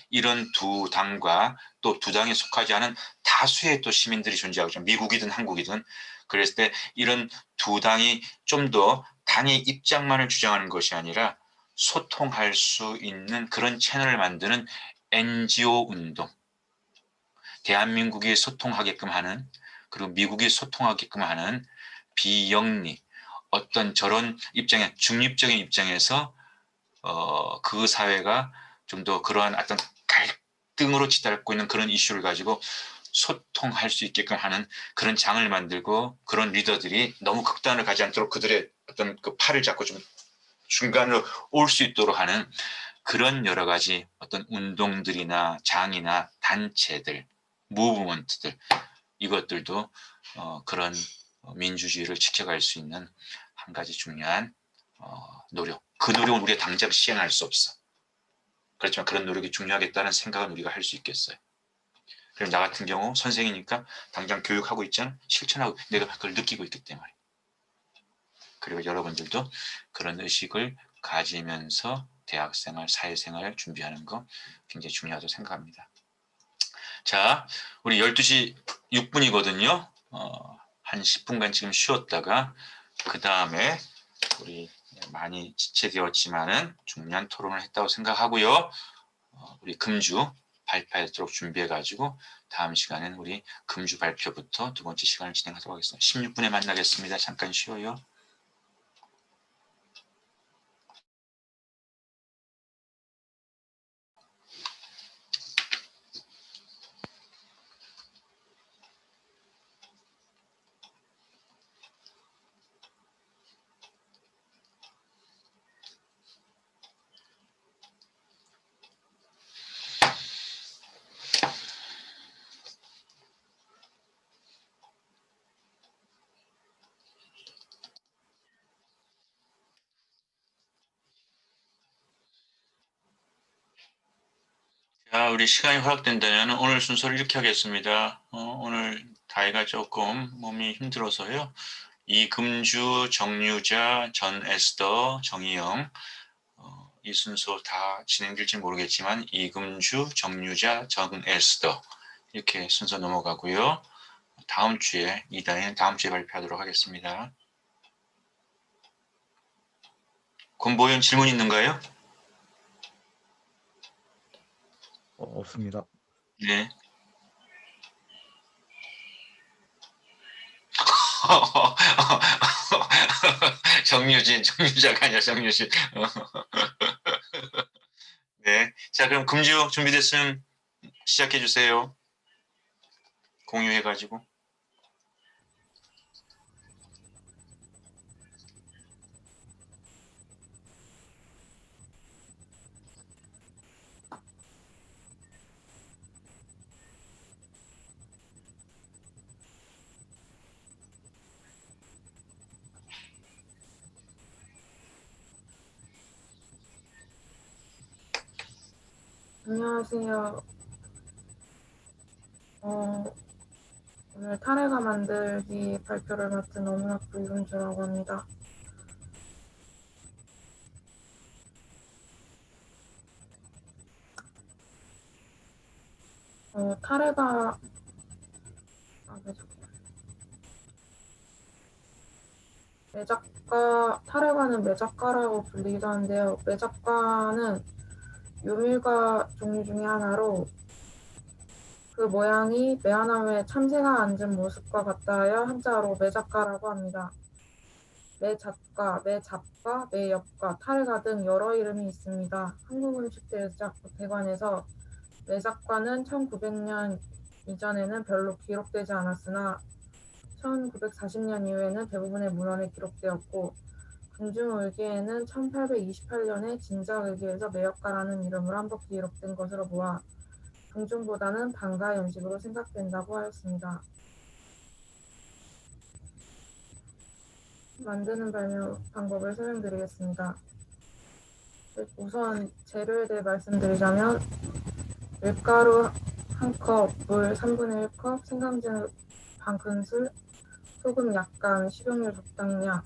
이런 두 당과 또 두 당에 속하지 않은 다수의 또 시민들이 존재하고, 미국이든 한국이든, 그랬을 때 이런 두 당이 좀 더 당의 입장만을 주장하는 것이 아니라 소통할 수 있는 그런 채널을 만드는 NGO 운동, 대한민국이 소통하게끔 하는, 그리고 미국이 소통하게끔 하는 비영리, 어떤 저런 입장에 중립적인 입장에서 그 사회가 좀 더 그러한 어떤 갈등으로 치달고 있는 그런 이슈를 가지고 소통할 수 있게끔 하는 그런 장을 만들고, 그런 리더들이 너무 극단을 가지 않도록 그들의 어떤 그 팔을 잡고 좀 중간으로 올 수 있도록 하는 그런 여러 가지 어떤 운동들이나 장이나 단체들, 무브먼트들, 이것들도 그런 민주주의를 지켜갈 수 있는 한 가지 중요한 노력. 그 노력은 우리가 당장 시행할 수 없어. 그렇지만 그런 노력이 중요하겠다는 생각은 우리가 할 수 있겠어요. 그럼 나 같은 경우 선생이니까 당장 교육하고 있잖아. 실천하고 내가 그걸 느끼고 있기 때문에. 그리고 여러분들도 그런 의식을 가지면서 대학생활, 사회생활을 준비하는 거 굉장히 중요하다고 생각합니다. 자, 우리 12시 6분이거든요. 한 10분간 지금 쉬었다가 그 다음에 우리 많이 지체되었지만은 중요한 토론을 했다고 생각하고요. 우리 금주 발표하도록 준비해가지고 다음 시간엔 우리 금주 발표부터 두 번째 시간을 진행하도록 하겠습니다. 16분에 만나겠습니다. 잠깐 쉬어요. 자, 우리 시간이 허락된다면 오늘 순서를 이렇게 하겠습니다. 오늘 다이가 조금 몸이 힘들어서요. 이금주, 정유자, 전 에스더, 정희영, 이 순서 다 진행될지 모르겠지만 이금주, 정유자, 전 에스더 이렇게 순서 넘어가고요. 다음 주에 이단은 다음 주에 발표하도록 하겠습니다. 권보현 질문 있는가요? 없습니다. 네. 정유자가 아니라 정유진. 네. 자, 그럼 금주 준비됐으면 시작해 주세요. 공유해가지고. 안녕하세요. 오늘 탄핵아 만들기 발표를 맡은 어문학부 이금주라고 합니다. 탄핵아 매작가, 탈핵아는 매작가라고 불리기도 하는데요. 매작가는 요밀가 종류 중에 하나로 그 모양이 매하나무에 참새가 앉은 모습과 같다 하여 한자로 매작가라고 합니다. 매작가, 매잡가, 매엽가, 탈핵아 등 여러 이름이 있습니다. 한국음식대관에서 매작가는 1900년 이전에는 별로 기록되지 않았으나 1940년 이후에는 대부분의 문헌에 기록되었고 금중을기에는 1828년에 진자을기에서 매역가라는 이름으로 한번 기록된 것으로 보아 금중보다는 반가 연식으로 생각된다고 하였습니다. 만드는 방법을 설명드리겠습니다. 우선 재료에 대해 말씀드리자면 밀가루 1컵, 물 3분의 1컵, 생강즙 반큰술, 소금 약간, 식용유 적당량,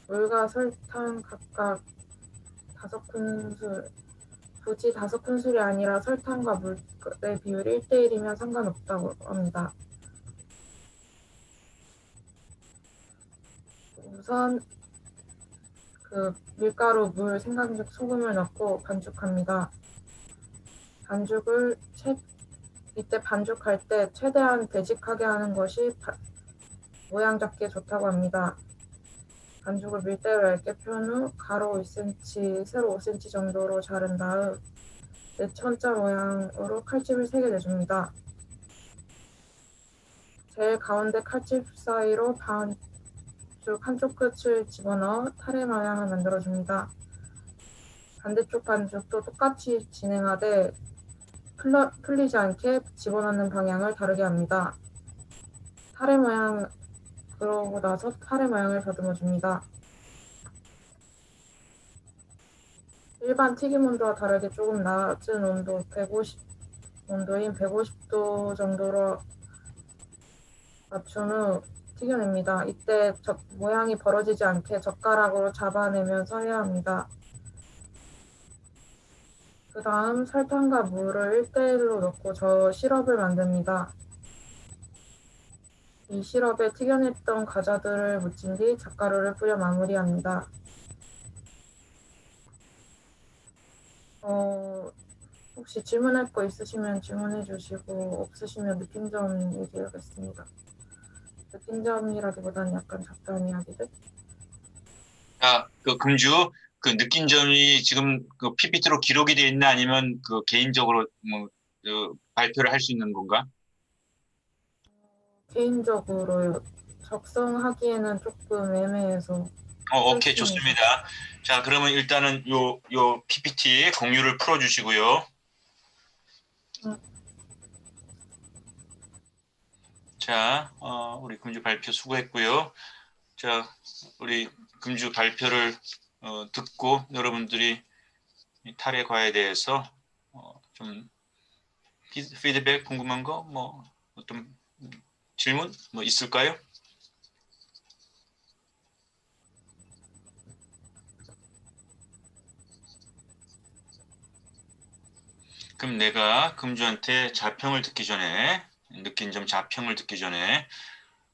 물과 설탕 각각 5큰술, 굳이 5큰술이 아니라 설탕과 물의 비율이 1:1이면 상관없다고 합니다. 우선 밀가루, 물, 생강즙, 소금을 넣고 반죽합니다. 반죽을 이때 반죽할 때 최대한 되직하게 하는 것이 모양 잡기에 좋다고 합니다. 반죽을 밀대로 얇게 편 후 가로 2cm, 세로 5cm 정도로 자른 다음 내천자 모양으로 칼집을 3개 내줍니다. 제일 가운데 칼집 사이로 반죽 한쪽 끝을 집어넣어 타레 모양을 만들어줍니다. 반대쪽 반죽도 똑같이 진행하되 풀리지 않게 집어넣는 방향을 다르게 합니다. 타레 모양 그러고 나서 타레 모양을 다듬어줍니다. 일반 튀김 온도와 다르게 조금 낮은 온도인 150도 정도로 맞춘 후 튀겨냅니다. 이때 모양이 벌어지지 않게 젓가락으로 잡아내면서 해야 합니다. 그 다음 설탕과 물을 1대1로 넣고 저 시럽을 만듭니다. 이 시럽에 튀겨냈던 과자들을 묻힌 뒤 잣가루를 뿌려 마무리합니다. 혹시 질문할 거 있으시면 질문해 주시고 없으시면 느낀 점 얘기하겠습니다. 느낀 점이라기보다는 약간 잡다한 이야기들. 그 금주 그 느낀 점이 지금 그 PPT로 기록이 돼 있나 아니면 그 개인적으로 뭐 발표를 할 수 있는 건가? 개인적으로요. 작성하기에는 조금 애매해서. 오케이, 좋습니다. 자, 그러면 일단은 요 PPT 공유를 풀어주시고요. 자, 우리 금주 발표 수고했고요. 자, 우리 금주 발표를 듣고 여러분들이 이 타레 과에 대해서 좀 피드백 궁금한 거 뭐 어떤 질문 뭐 있을까요? 그럼 내가 금주한테 자평을 듣기 전에 느낀 점 자평을 듣기 전에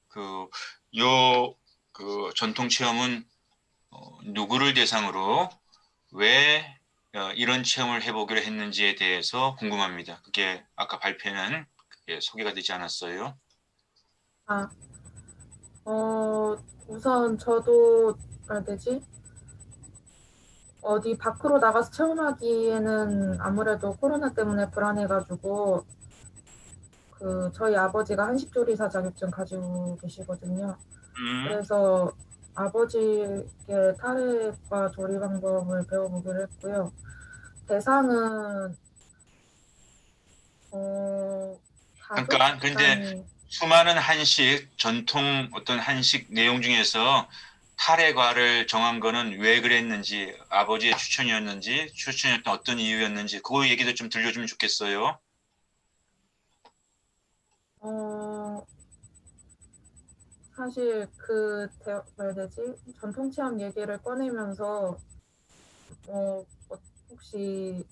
그 전통 체험은 누구를 대상으로 왜 이런 체험을 해보기로 했는지에 대해서 궁금합니다. 그게 아까 발표는 그게 소개가 되지 않았어요. 우선 저도 어디 밖으로 나가서 체험하기에는 아무래도 코로나 때문에 불안해가지고 저희 아버지가 한식조리사 자격증 가지고 계시거든요. 그래서 아버지께 타레과 조리 방법을 배워보기로 했고요. 대상은 잠깐, 근데 수많은 한식, 전통 어떤 한식 내용 중에서 타레과를 정한 거는 왜 그랬는지, 아버지의 추천이었는지, 추천이었던 어떤 이유였는지, 그 얘기도 좀 들려주면 좋겠어요. 사실 전통 체험 얘기를 꺼내면서 혹시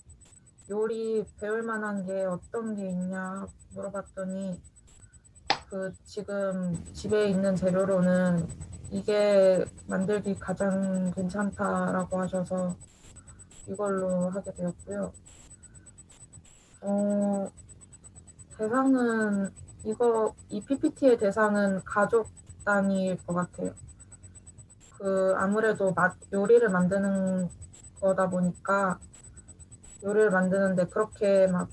요리 배울 만한 게 어떤 게 있냐 물어봤더니 지금 집에 있는 재료로는 이게 만들기 가장 괜찮다라고 하셔서 이걸로 하게 되었고요. 대상은 이 PPT의 대상은 가족 단위일 것 같아요. 아무래도 요리를 만드는 거다 보니까 요리를 만드는데 그렇게 막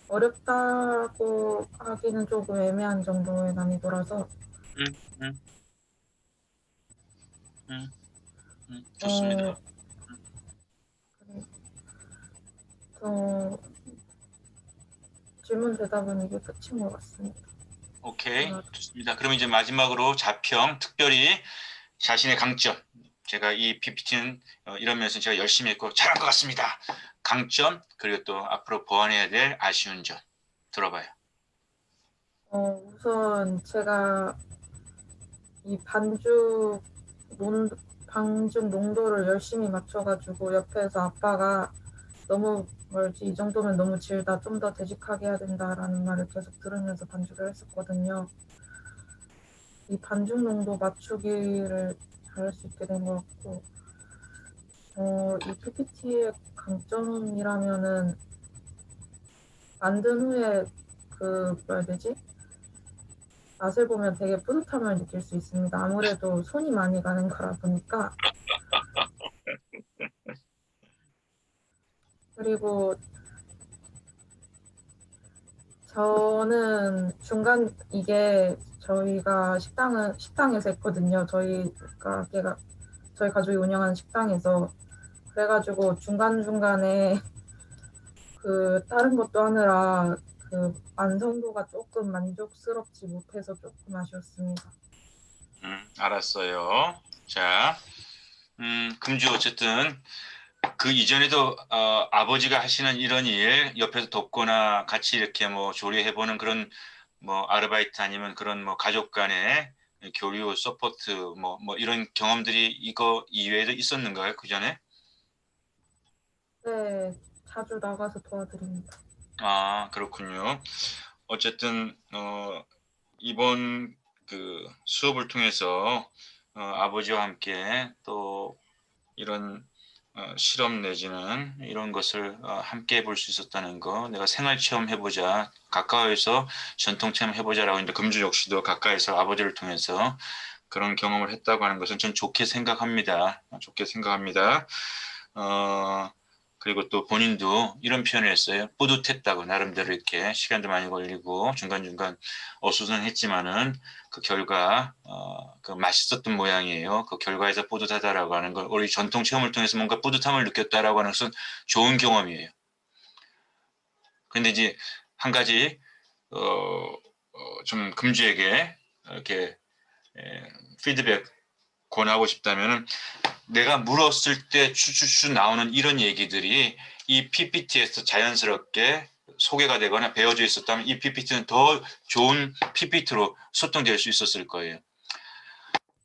어렵다고 하기는 조금 애매한 정도의 난이도라서 좋습니다. 질문 대답은 이게 끝인 것 같습니다. 오케이, 좋습니다. 그럼 이제 마지막으로 자평, 특별히 자신의 강점. 제가 이 PPT는 이런 면에서 제가 열심히 했고 잘한 것 같습니다. 강점, 그리고 또 앞으로 보완해야 될 아쉬운 점 들어봐요. 우선 제가 이 반죽 농도를 열심히 맞춰가지고 옆에서 아빠가 너무 멀지 이 정도면 너무 질다 좀 더 되직하게 해야 된다라는 말을 계속 들으면서 반죽을 했었거든요. 이 반죽 농도 맞추기를 잘할 수 있게 된 것 같고 이 PPT의 강점이라면은 만든 후에 그 뭐라 해야 되지? 맛을 보면 되게 뿌듯함을 느낄 수 있습니다. 아무래도 손이 많이 가는 거라 보니까. 그리고 저는 중간 이게 저희가 식당에서 했거든요. 저희 가족이 운영하는 식당에서. 그래가지고 중간중간에 그 다른 것도 하느라 그 완성도가 조금 만족스럽지 못해서 조금 아쉬웠습니다. 알았어요. 자, 금주 어쨌든 그 이전에도 아버지가 하시는 이런 일 옆에서 돕거나 같이 이렇게 뭐 조리해보는 그런 뭐 아르바이트 아니면 그런 뭐 가족 간의 교류 서포트 뭐 이런 경험들이 이거 이외에도 있었는가요? 그 전에? 네, 자주 나가서 도와드립니다. 아, 그렇군요. 어쨌든 이번 그 수업을 통해서 아버지와 함께 또 이런 실험 내지는 이런 것을 함께 해볼 수 있었다는 거, 내가 생활 체험 해보자, 가까이서 전통 체험 해보자라고 했는데 금주 역시도 가까이서 아버지를 통해서 그런 경험을 했다고 하는 것은 전 좋게 생각합니다. 좋게 생각합니다. 그리고 또 본인도 이런 표현을 했어요. 뿌듯했다고, 나름대로 이렇게 시간도 많이 걸리고 중간중간 어수선했지만은 그 결과 그 맛있었던 모양이에요. 그 결과에서 뿌듯하다라고 하는 건 우리 전통 체험을 통해서 뭔가 뿌듯함을 느꼈다라고 하는 것은 좋은 경험이에요. 그런데 이제 한 가지 좀 금주에게 이렇게 피드백 권하고 싶다면은, 내가 물었을 때 추추추 나오는 이런 얘기들이 이 PPT에서 자연스럽게 소개가 되거나 배워져 있었다면 이 PPT는 더 좋은 PPT로 소통될 수 있었을 거예요.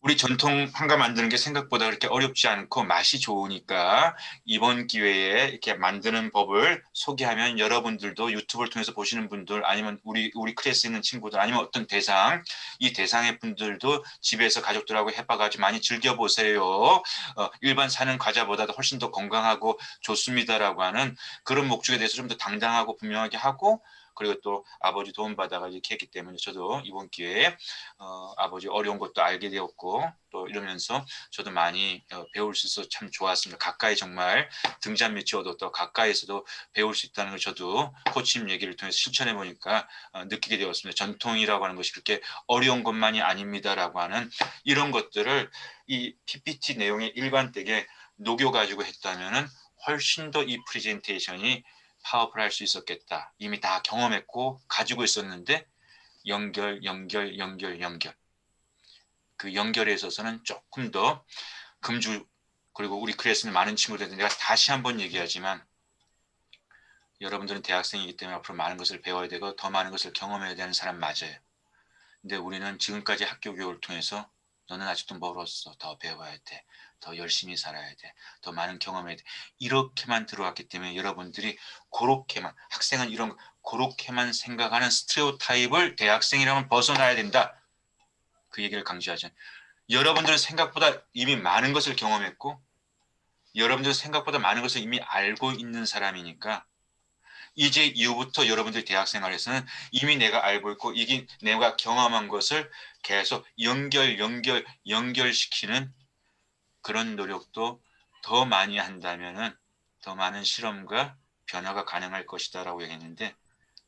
우리 전통 한가 만드는 게 생각보다 그렇게 어렵지 않고 맛이 좋으니까 이번 기회에 이렇게 만드는 법을 소개하면 여러분들도 유튜브를 통해서 보시는 분들 아니면 우리 클래스에 있는 친구들 아니면 어떤 대상, 이 대상의 분들도 집에서 가족들하고 해봐가지고 많이 즐겨보세요. 일반 사는 과자보다도 훨씬 더 건강하고 좋습니다라고 하는 그런 목적에 대해서 좀 더 당당하고 분명하게 하고, 그리고 또 아버지 도움받아가 이렇게 했기 때문에 저도 이번 기회에 아버지 어려운 것도 알게 되었고 또 이러면서 저도 많이 배울 수 있어서 참 좋았습니다. 가까이 정말 등잔 밑이 얻었다 가까이에서도 배울 수 있다는 걸 저도 코치님 얘기를 통해서 실천해 보니까 느끼게 되었습니다. 전통이라고 하는 것이 그렇게 어려운 것만이 아닙니다라고 하는 이런 것들을 이 PPT 내용의 일관되게 녹여가지고 했다면은 훨씬 더 이 프레젠테이션이 파워풀할 수 있었겠다. 이미 다 경험했고 가지고 있었는데 연결 그 연결에 있어서는 조금 더 금주, 그리고 우리 클래스는 많은 친구들한테 내가 다시 한번 얘기하지만 여러분들은 대학생이기 때문에 앞으로 많은 것을 배워야 되고 더 많은 것을 경험해야 되는 사람 맞아요. 근데 우리는 지금까지 학교 교육을 통해서 너는 아직도 멀었어. 더 배워야 돼. 더 열심히 살아야 돼. 더 많은 경험해야 돼. 이렇게만 들어왔기 때문에 여러분들이 그렇게만, 학생은 이런 그렇게만 생각하는 스테레오타입을 대학생이라면 벗어나야 된다. 그 얘기를 강조하죠. 여러분들은 생각보다 이미 많은 것을 경험했고 여러분들은 생각보다 많은 것을 이미 알고 있는 사람이니까 이제 이후부터 여러분들 대학생활에서는 이미 내가 알고 있고 이게 내가 경험한 것을 계속 연결시키는 그런 노력도 더 많이 한다면은 더 많은 실험과 변화가 가능할 것이다라고 얘기했는데,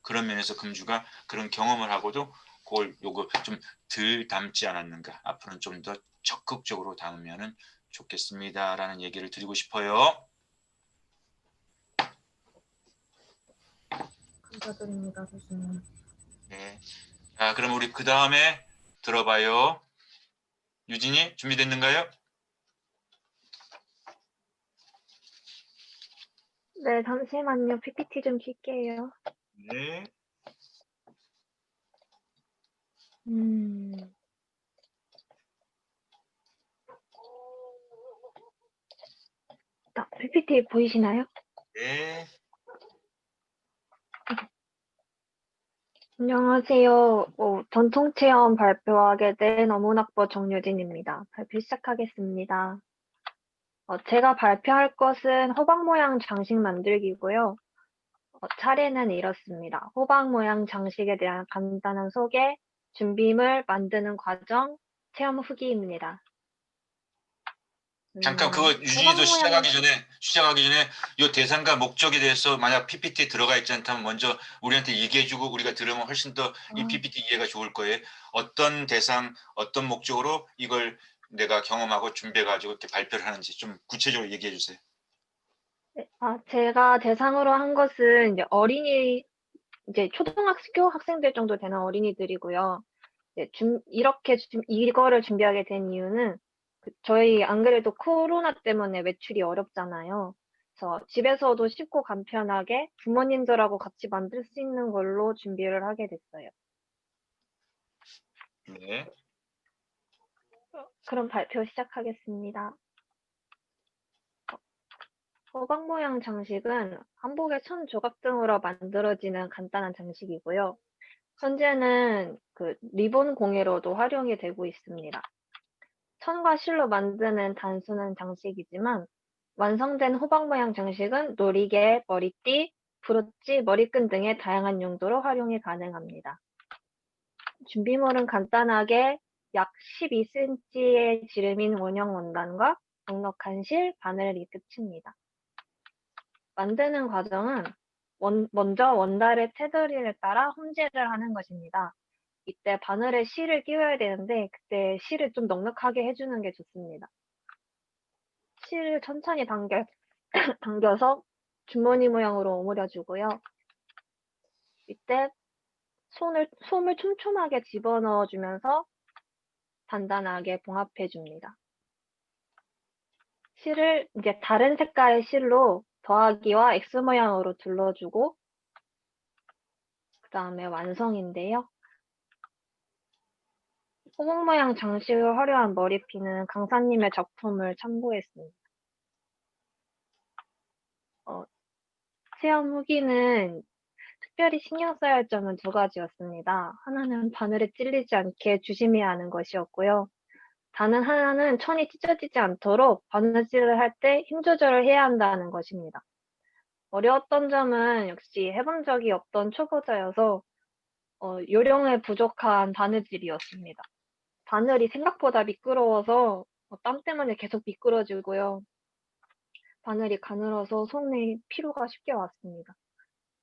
그런 면에서 금주가 그런 경험을 하고도 그걸 요거 좀 덜 담지 않았는가, 앞으로는 좀 더 적극적으로 담으면은 좋겠습니다라는 얘기를 드리고 싶어요. 감사드립니다, 교수님. 네. 자, 그럼 우리 그 다음에 들어봐요. 유진이 준비됐는가요? 네, 잠시만요. PPT 좀 킬게요. 네. PPT 보이시나요? 네. 안녕하세요. 전통체험 발표하게 된 어문학부 정유진입니다. 발표 시작하겠습니다. 제가 발표할 것은 호박 모양 장식 만들기고요. 차례는 이렇습니다. 호박 모양 장식에 대한 간단한 소개, 준비물, 만드는 과정, 체험 후기입니다. 잠깐 그거 호박 유진이도 모양 시작하기 전에 이 대상과 목적에 대해서 만약 PPT에 들어가 있지 않다면 먼저 우리한테 얘기해주고 우리가 들으면 훨씬 더 이 PPT 이해가 좋을 거예요. 어떤 대상, 어떤 목적으로 이걸 내가 경험하고 준비해가지고 이렇게 발표를 하는지 좀 구체적으로 얘기해 주세요. 네, 제가 대상으로 한 것은 이제 어린이, 이제 초등학교 학생들 정도 되는 어린이들이고요. 이렇게 이거를 준비하게 된 이유는 저희 안 그래도 코로나 때문에 외출이 어렵잖아요. 그래서 집에서도 쉽고 간편하게 부모님들하고 같이 만들 수 있는 걸로 준비를 하게 됐어요. 네. 그럼 발표 시작하겠습니다. 호박 모양 장식은 한복의 천 조각 등으로 만들어지는 간단한 장식이고요. 현재는 리본 공예로도 활용이 되고 있습니다. 천과 실로 만드는 단순한 장식이지만 완성된 호박 모양 장식은 놀이개, 머리띠, 브로치, 머리끈 등의 다양한 용도로 활용이 가능합니다. 준비물은 간단하게 약 12cm의 지름인 원형 원단과 넉넉한 실, 바늘이 끝입니다. 만드는 과정은 먼저 원단의 테두리를 따라 홈질을 하는 것입니다. 이때 바늘에 실을 끼워야 되는데 그때 실을 좀 넉넉하게 해주는 게 좋습니다. 실을 천천히 당겨서 주머니 모양으로 오므려주고요. 이때 솜을 촘촘하게 집어넣어주면서 단단하게 봉합해줍니다. 실을 이제 다른 색깔의 실로 더하기와 X 모양으로 둘러주고 그 다음에 완성인데요. 호박 모양 장식을 화려한 머리핀은 강사님의 작품을 참고했습니다. 체험 후기는 특별히 신경 써야 할 점은 두 가지였습니다. 하나는 바늘에 찔리지 않게 조심해야 하는 것이었고요. 다른 하나는 천이 찢어지지 않도록 바느질을 할 때 힘 조절을 해야 한다는 것입니다. 어려웠던 점은 역시 해본 적이 없던 초보자여서 요령에 부족한 바느질이었습니다. 바늘이 생각보다 미끄러워서 땀 때문에 계속 미끄러지고요. 바늘이 가늘어서 손에 피로가 쉽게 왔습니다.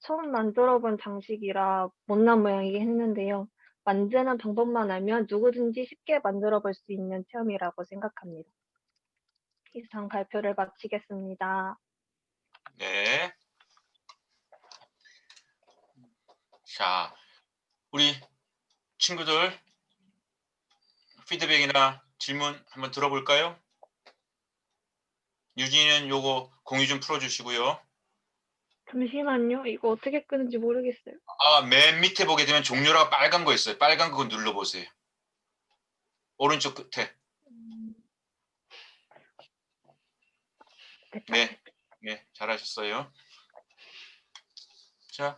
처음 만들어본 장식이라 못난 모양이긴 했는데요. 만드는 방법만 알면 누구든지 쉽게 만들어 볼 수 있는 체험이라고 생각합니다. 이상 발표를 마치겠습니다. 네. 자, 우리 친구들 피드백이나 질문 한번 들어볼까요? 유진이는 요거 공유 좀 풀어주시고요. 잠시만요. 이거 어떻게 끄는지 모르겠어요. 맨 밑에 보게 되면 종료라고 빨간 거 있어요. 빨간 거 눌러보세요. 오른쪽 끝에. 됐다. 네, 잘하셨어요. 자,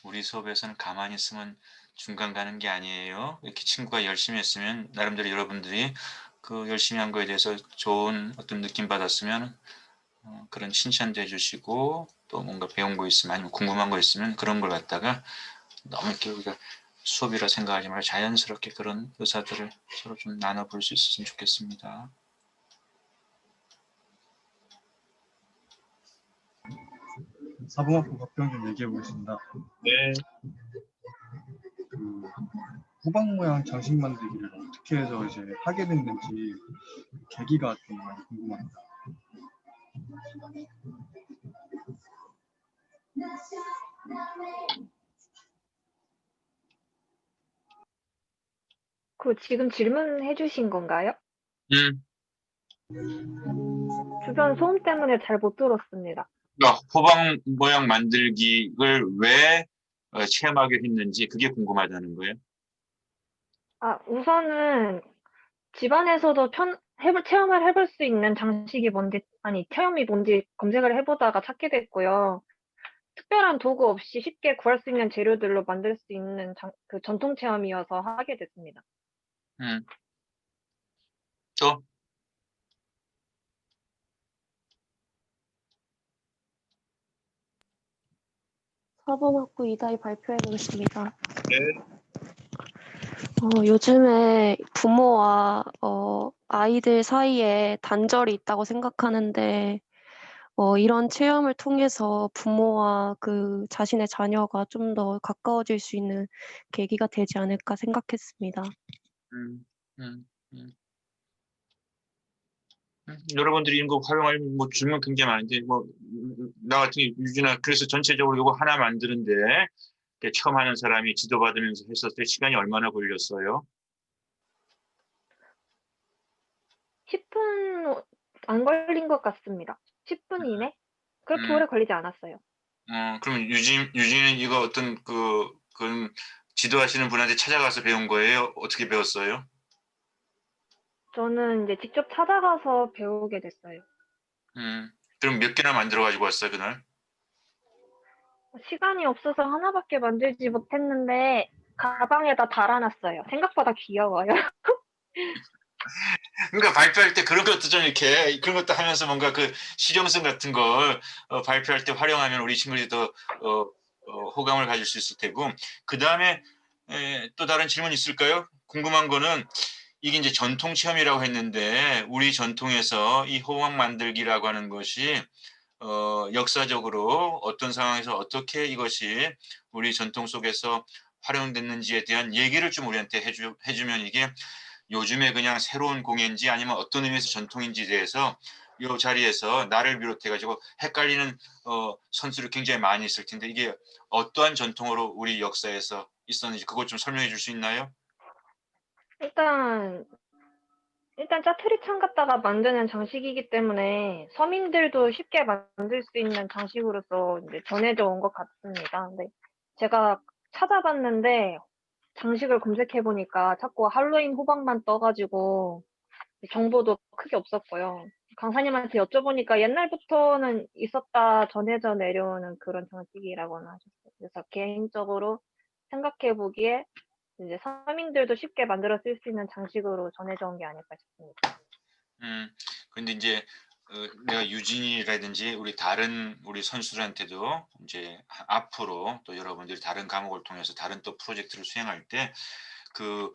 우리 수업에서는 가만히 있으면 중간 가는 게 아니에요. 이렇게 친구가 열심히 했으면 나름대로 여러분들이 그 열심히 한 거에 대해서 좋은 어떤 느낌 받았으면 그런 칭찬도 해주시고 또 뭔가 배운 거 있으면 아니면 궁금한 거 있으면 그런 걸 갖다가 너무 이렇게 우리가 수업이라 생각하지 말고 자연스럽게 그런 의사들을 서로 좀 나눠볼 수 있었으면 좋겠습니다. 사범학부 박병준 얘기해 보겠습니다. 네. 호박 모양 장식 만들기를 어떻게 해서 이제 하게 됐는지 계기가 좀 많이 궁금합니다. 지금 질문해 주신 건가요? 주변 소음 때문에 잘 못 들었습니다. 호박 모양 만들기를 왜 체험하게 했는지 그게 궁금하다는 거예요. 우선은 집안에서도 체험을 해볼 수 있는 장식이 뭔지, 체험이 뭔지 검색을 해보다가 찾게 됐고요. 특별한 도구 없이 쉽게 구할 수 있는 재료들로 만들 수 있는 그 전통 체험이어서 하게 됐습니다. 또 사범학부 이다희 발표해보겠습니다. 네. 요즘에 부모와 아이들 사이에 단절이 있다고 생각하는데 이런 체험을 통해서 부모와 그 자신의 자녀가 좀 더 가까워질 수 있는 계기가 되지 않을까 생각했습니다. 음, 음, 여러분들이 이런 거 활용할 뭐 줄면 굉장히 많은데 나 같은 유진아 그래서 전체적으로 이거 하나 만드는데 처음 하는 사람이 지도받으면서 했었을 때 시간이 얼마나 걸렸어요? 10분 안 걸린 것 같습니다. 10분 이내? 그렇게 오래 걸리지 않았어요. 그러면 유진은 이거 어떤 그런 지도하시는 분한테 찾아가서 배운 거예요? 어떻게 배웠어요? 저는 이제 직접 찾아가서 배우게 됐어요. 그럼 몇 개나 만들어 가지고 왔어요, 그날? 시간이 없어서 하나밖에 만들지 못했는데 가방에다 달아놨어요. 생각보다 귀여워요. 그러니까 발표할 때 그런 것도 좀 이렇게 그런 것도 하면서 뭔가 그 실용성 같은 걸 발표할 때 활용하면 우리 친구들이 더 호감을 가질 수 있을 테고 그 다음에 또 다른 질문 있을까요? 궁금한 거는 이게 이제 전통 체험이라고 했는데 우리 전통에서 이 호박 만들기라고 하는 것이 역사적으로 어떤 상황에서 어떻게 이것이 우리 전통 속에서 활용됐는지에 대한 얘기를 좀 우리한테 해주면 이게 요즘에 그냥 새로운 공예인지 아니면 어떤 의미에서 전통인지에 대해서 이 자리에서 나를 비롯해 가지고 헷갈리는 선수를 굉장히 많이 있을 텐데 이게 어떠한 전통으로 우리 역사에서 있었는지 그것 좀 설명해 줄 수 있나요? 일단 짜투리창 갖다가 만드는 장식이기 때문에 서민들도 쉽게 만들 수 있는 장식으로서 이제 전해져 온 것 같습니다. 근데 제가 찾아봤는데 장식을 검색해 보니까 자꾸 할로윈 호박만 떠가지고 정보도 크게 없었고요. 강사님한테 여쭤보니까 옛날부터는 있었다 전해져 내려오는 그런 장식이라고는 하셨어요. 그래서 개인적으로 생각해 보기에 이제 서민들도 쉽게 만들어 쓸 수 있는 장식으로 전해져 온 게 아닐까 싶습니다. 근데 이제 내가 유진이라든지 우리 다른 우리 선수들한테도 이제 앞으로 또 여러분들이 다른 과목을 통해서 다른 또 프로젝트를 수행할 때 그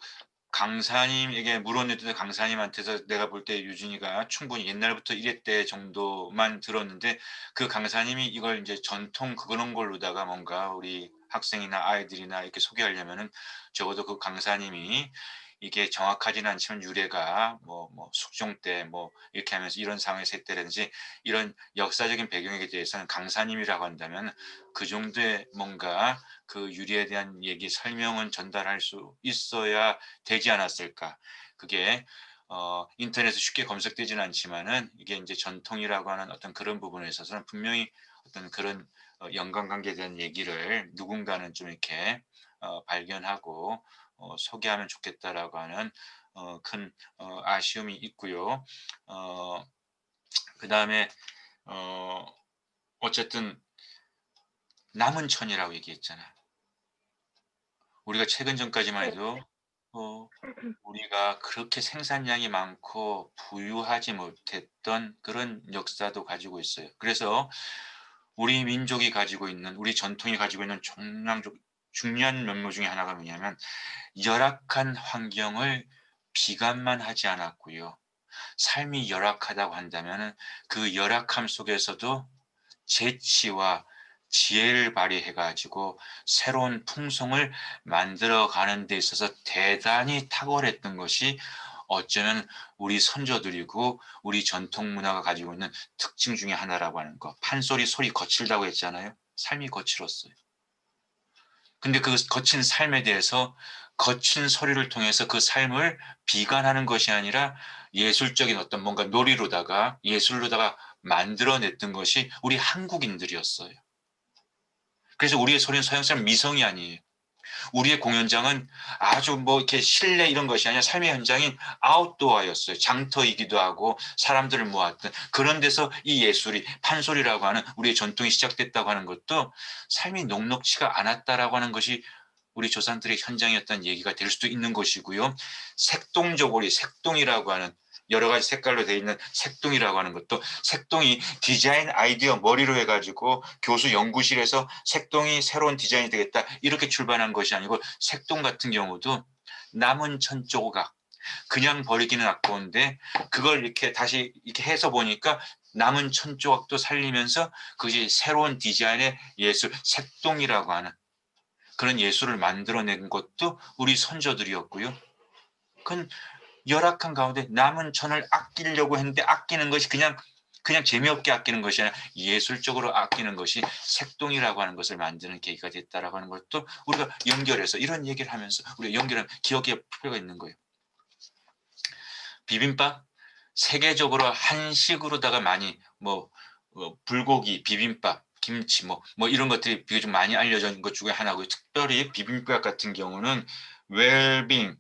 강사님에게 물었는데 강사님한테서 내가 볼 때 유진이가 충분히 옛날부터 이랬대 정도만 들었는데 그 강사님이 이걸 이제 전통 그런 걸로다가 뭔가 우리 학생이나 아이들이나 이렇게 소개하려면은 적어도 그 강사님이 이게 정확하지는 않지만 유래가 뭐 숙종 때 뭐 이렇게 하면서 이런 상황에서 했다든지 이런 역사적인 배경에 대해서는 강사님이라고 한다면 그 정도의 뭔가 그 유래에 대한 얘기 설명은 전달할 수 있어야 되지 않았을까. 그게 인터넷에 쉽게 검색되지는 않지만은 이게 이제 전통이라고 하는 어떤 그런 부분에 있어서는 분명히 어떤 그런 연관관계에 대한 얘기를 누군가는 좀 이렇게 발견하고 소개하면 좋겠다라고 하는 큰 아쉬움이 있고요. 그다음에 어쨌든 남은 천이라고 얘기했잖아. 우리가 최근 전까지만 해도 우리가 그렇게 생산량이 많고 부유하지 못했던 그런 역사도 가지고 있어요. 그래서 우리 민족이 가지고 있는 우리 전통이 가지고 있는 중요한 면모 중에 하나가 뭐냐면 열악한 환경을 비관만 하지 않았고요. 삶이 열악하다고 한다면 그 열악함 속에서도 재치와 지혜를 발휘해 가지고 새로운 풍성을 만들어 가는 데 있어서 대단히 탁월했던 것이 어쩌면 우리 선조들이고 우리 전통 문화가 가지고 있는 특징 중에 하나라고 하는 거. 판소리 소리 거칠다고 했잖아요. 삶이 거칠었어요. 근데 그 거친 삶에 대해서 거친 소리를 통해서 그 삶을 비관하는 것이 아니라 예술적인 어떤 뭔가 놀이로다가 예술로다가 만들어냈던 것이 우리 한국인들이었어요. 그래서 우리의 소리는 서양 사람 미성이 아니에요. 우리의 공연장은 아주 뭐 이렇게 실내 이런 것이 아니라 삶의 현장인 아웃도어였어요. 장터이기도 하고 사람들을 모았던 그런 데서 이 예술이 판소리라고 하는 우리의 전통이 시작됐다고 하는 것도 삶이 녹록지가 않았다라고 하는 것이 우리 조상들의 현장이었다는 얘기가 될 수도 있는 것이고요. 색동저고리, 색동이라고 하는 여러 가지 색깔로 되어 있는 색동이라고 하는 것도 색동이 디자인 아이디어 머리로 해가지고 교수 연구실에서 색동이 새로운 디자인이 되겠다 이렇게 출발한 것이 아니고 색동 같은 경우도 남은 천 조각 그냥 버리기는 아까운데 그걸 이렇게 다시 이렇게 해서 보니까 남은 천 조각도 살리면서 그것이 새로운 디자인의 예술 색동이라고 하는 그런 예술을 만들어낸 것도 우리 선조들이었고요. 그건 열악한 가운데 남은 천을 아끼려고 했는데 아끼는 것이 그냥 재미없게 아끼는 것이 아니라 예술적으로 아끼는 것이 색동이라고 하는 것을 만드는 계기가 됐다라고 하는 것도 우리가 연결해서 이런 얘기를 하면서 우리가 연결하면 기억할 필요가 있는 거예요. 비빔밥 세계적으로 한식으로다가 많이 불고기 비빔밥 김치 뭐 이런 것들이 비교적 많이 알려진 것 중에 하나고요. 특별히 비빔밥 같은 경우는 웰빙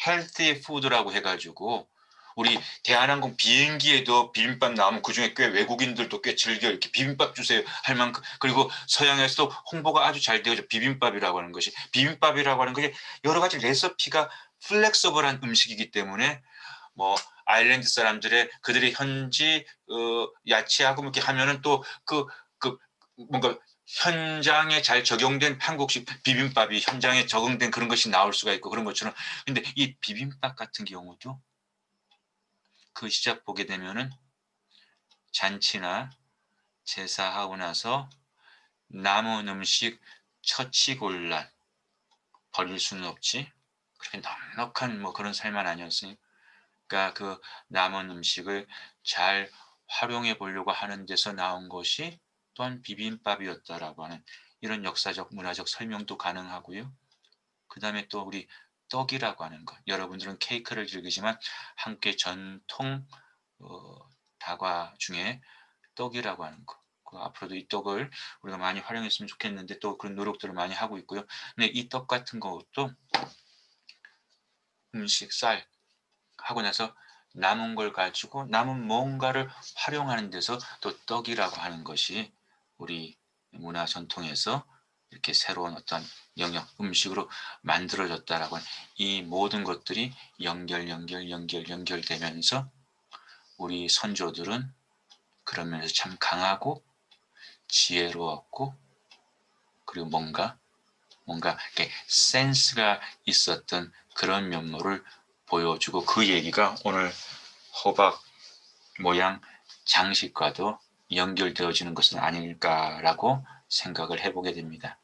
헬티 푸드라고 해가지고 우리 대한항공 비행기에도 비빔밥 나오면 그중에 꽤 외국인들도 꽤 즐겨 이렇게 비빔밥 주세요 할 만큼 그리고 서양에서도 홍보가 아주 잘 되어져 비빔밥이라고 하는 것이 비빔밥이라고 하는 것이 여러 가지 레시피가 플렉서블한 음식이기 때문에 뭐 아일랜드 사람들의 그들의 현지 야채하고 이렇게 하면은 또 그 뭔가 현장에 잘 적용된 한국식 비빔밥이 현장에 적용된 그런 것이 나올 수가 있고 그런 것처럼 근데 이 비빔밥 같은 경우도 그 시작 보게 되면은 잔치나 제사하고 나서 남은 음식 처치곤란 버릴 수는 없지 그렇게 넉넉한 뭐 그런 삶은 아니었으니까 그 남은 음식을 잘 활용해 보려고 하는 데서 나온 것이 또한 비빔밥이었다라고 하는 이런 역사적 문화적 설명도 가능하고요. 그 다음에 또 우리 떡이라고 하는 것 여러분들은 케이크를 즐기지만 한국의 전통 다과 중에 떡이라고 하는 것 앞으로도 이 떡을 우리가 많이 활용했으면 좋겠는데 또 그런 노력들을 많이 하고 있고요. 근데 이 떡 같은 것도 음식 쌀 하고 나서 남은 걸 가지고 남은 뭔가를 활용하는 데서 또 떡이라고 하는 것이 우리 문화 전통에서 이렇게 새로운 어떤 영역 음식으로 만들어졌다라고 하는 이 모든 것들이 연결되면서 우리 선조들은 그런 면에서 참 강하고 지혜로웠고 그리고 뭔가 이렇게 센스가 있었던 그런 면모를 보여주고 그 얘기가 오늘 호박 모양 장식과도 연결되어지는 것은 아닐까라고 생각을 해보게 됩니다.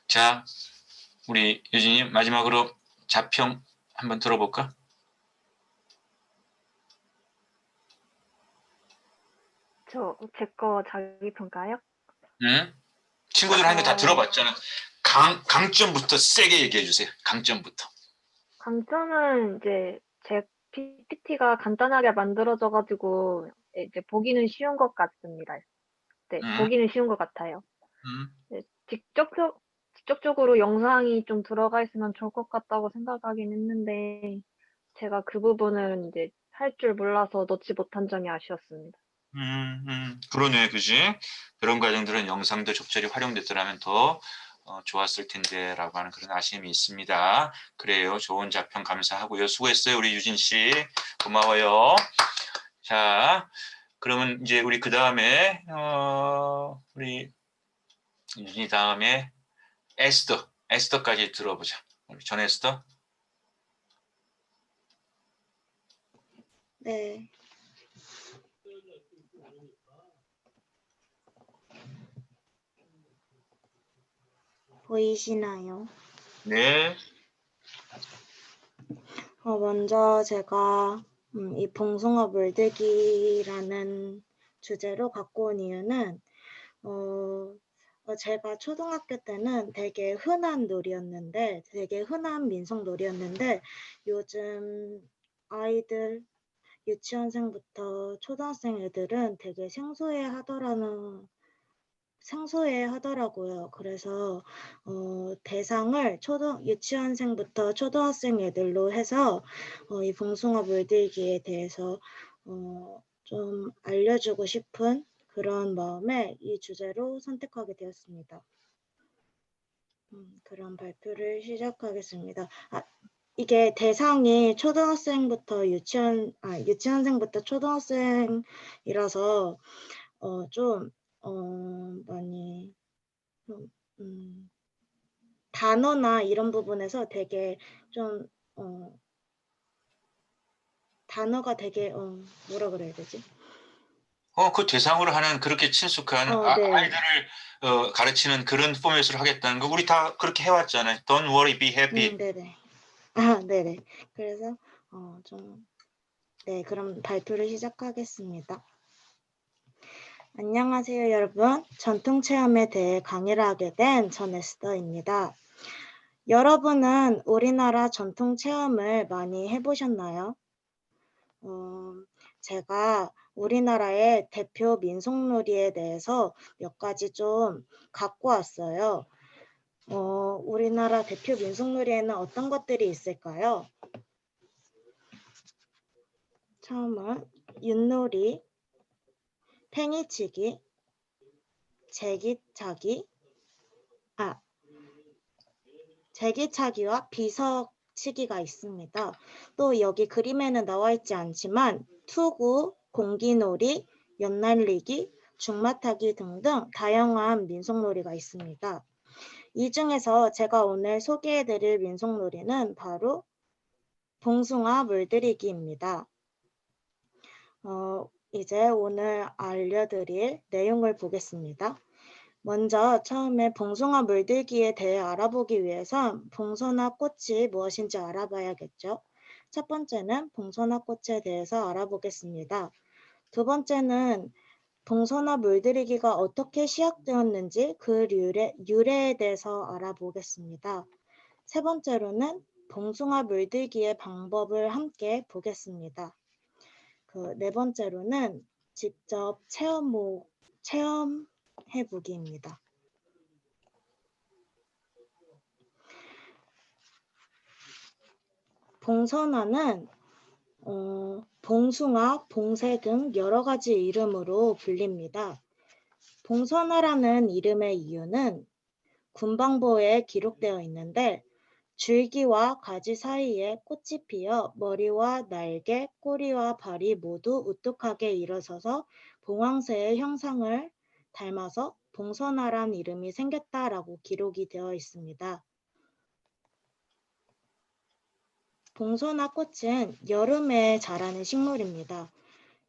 자, 우리 유진이 마지막으로 자평 한번 들어볼까? 제 거 자기평가요? 응? 친구들 하는 거 다 들어봤잖아. 강점부터 세게 얘기해 주세요. 강점부터. 강점은 이제 제 PPT가 간단하게 만들어져가지고 이제 보기는 쉬운 것 같습니다. 네, 보기는 쉬운 것 같아요. 네, 직접적으로 영상이 좀 들어가 있으면 좋을 것 같다고 생각하긴 했는데 제가 그 부분을 이제 할 줄 몰라서 넣지 못한 점이 아쉬웠습니다. 그러네, 그지? 그런 과정들은 영상도 적절히 활용됐더라면 더 좋았을 텐데라고 하는 그런 아쉬움이 있습니다. 그래요. 좋은 자평 감사하고요. 수고했어요. 우리 유진 씨. 고마워요. 자, 그러면 이제 우리 그 다음에 우리 유진이 다음에 에스더까지 들어보자. 우리 전 에스더. 네. 보이시나요? 네. 먼저 제가 이 봉숭아 물들기라는 주제로 갖고 온 이유는 제가 초등학교 때는 되게 흔한 놀이였는데 되게 흔한 민속놀이였는데 요즘 아이들 유치원생부터 초등학생 애들은 되게 생소해 하더라는 생소해 하더라고요. 그래서 대상을 유치원생부터 초등학생 애들로 해서 이 봉숭아 물들기에 대해서 좀 알려주고 싶은 그런 마음에 이 주제로 선택하게 되었습니다. 그럼 발표를 시작하겠습니다. 이게 대상이 초등학생부터 유치원생부터 초등학생이라서 많이 단어나 이런 부분에서 되게 좀 단어가 되게 뭐라 그래야 되지? 그 대상으로 하는 그렇게 친숙한 네. 아이들을 가르치는 그런 포맷으로 하겠다는 거 우리 다 그렇게 해왔잖아요. Don't worry, be happy. 네네. 네네. 그래서 네, 그럼 발표를 시작하겠습니다. 안녕하세요, 여러분. 전통체험에 대해 강의를 하게 된 전 에스더입니다. 여러분은 우리나라 전통체험을 많이 해보셨나요? 제가 우리나라의 대표 민속놀이에 대해서 몇 가지 좀 갖고 왔어요. 우리나라 대표 민속놀이에는 어떤 것들이 있을까요? 처음은 윷놀이, 팽이치기, 제기차기와 비석치기가 있습니다. 또 여기 그림에는 나와 있지 않지만 투구, 공기놀이, 연날리기, 중마타기 등등 다양한 민속놀이가 있습니다. 이 중에서 제가 오늘 소개해드릴 민속놀이는 바로 봉숭아 물들이기입니다. 이제 오늘 알려드릴 내용을 보겠습니다. 먼저 처음에 봉숭아 물들기에 대해 알아보기 위해선 봉선화 꽃이 무엇인지 알아봐야겠죠. 첫 번째는 봉선화 꽃에 대해서 알아보겠습니다. 두 번째는 봉선화 물들이기가 어떻게 시작되었는지 그 유래에 대해서 알아보겠습니다. 세 번째로는 봉숭아 물들기의 방법을 함께 보겠습니다. 네 번째로는 직접 체험해보기입니다. 봉선화는 봉숭아, 봉새 등 여러 가지 이름으로 불립니다. 봉선화라는 이름의 이유는 군방보에 기록되어 있는데 줄기와 가지 사이에 꽃이 피어 머리와 날개, 꼬리와 발이 모두 우뚝하게 일어서서 봉황새의 형상을 닮아서 봉선화란 이름이 생겼다라고 기록이 되어 있습니다. 봉선화 꽃은 여름에 자라는 식물입니다.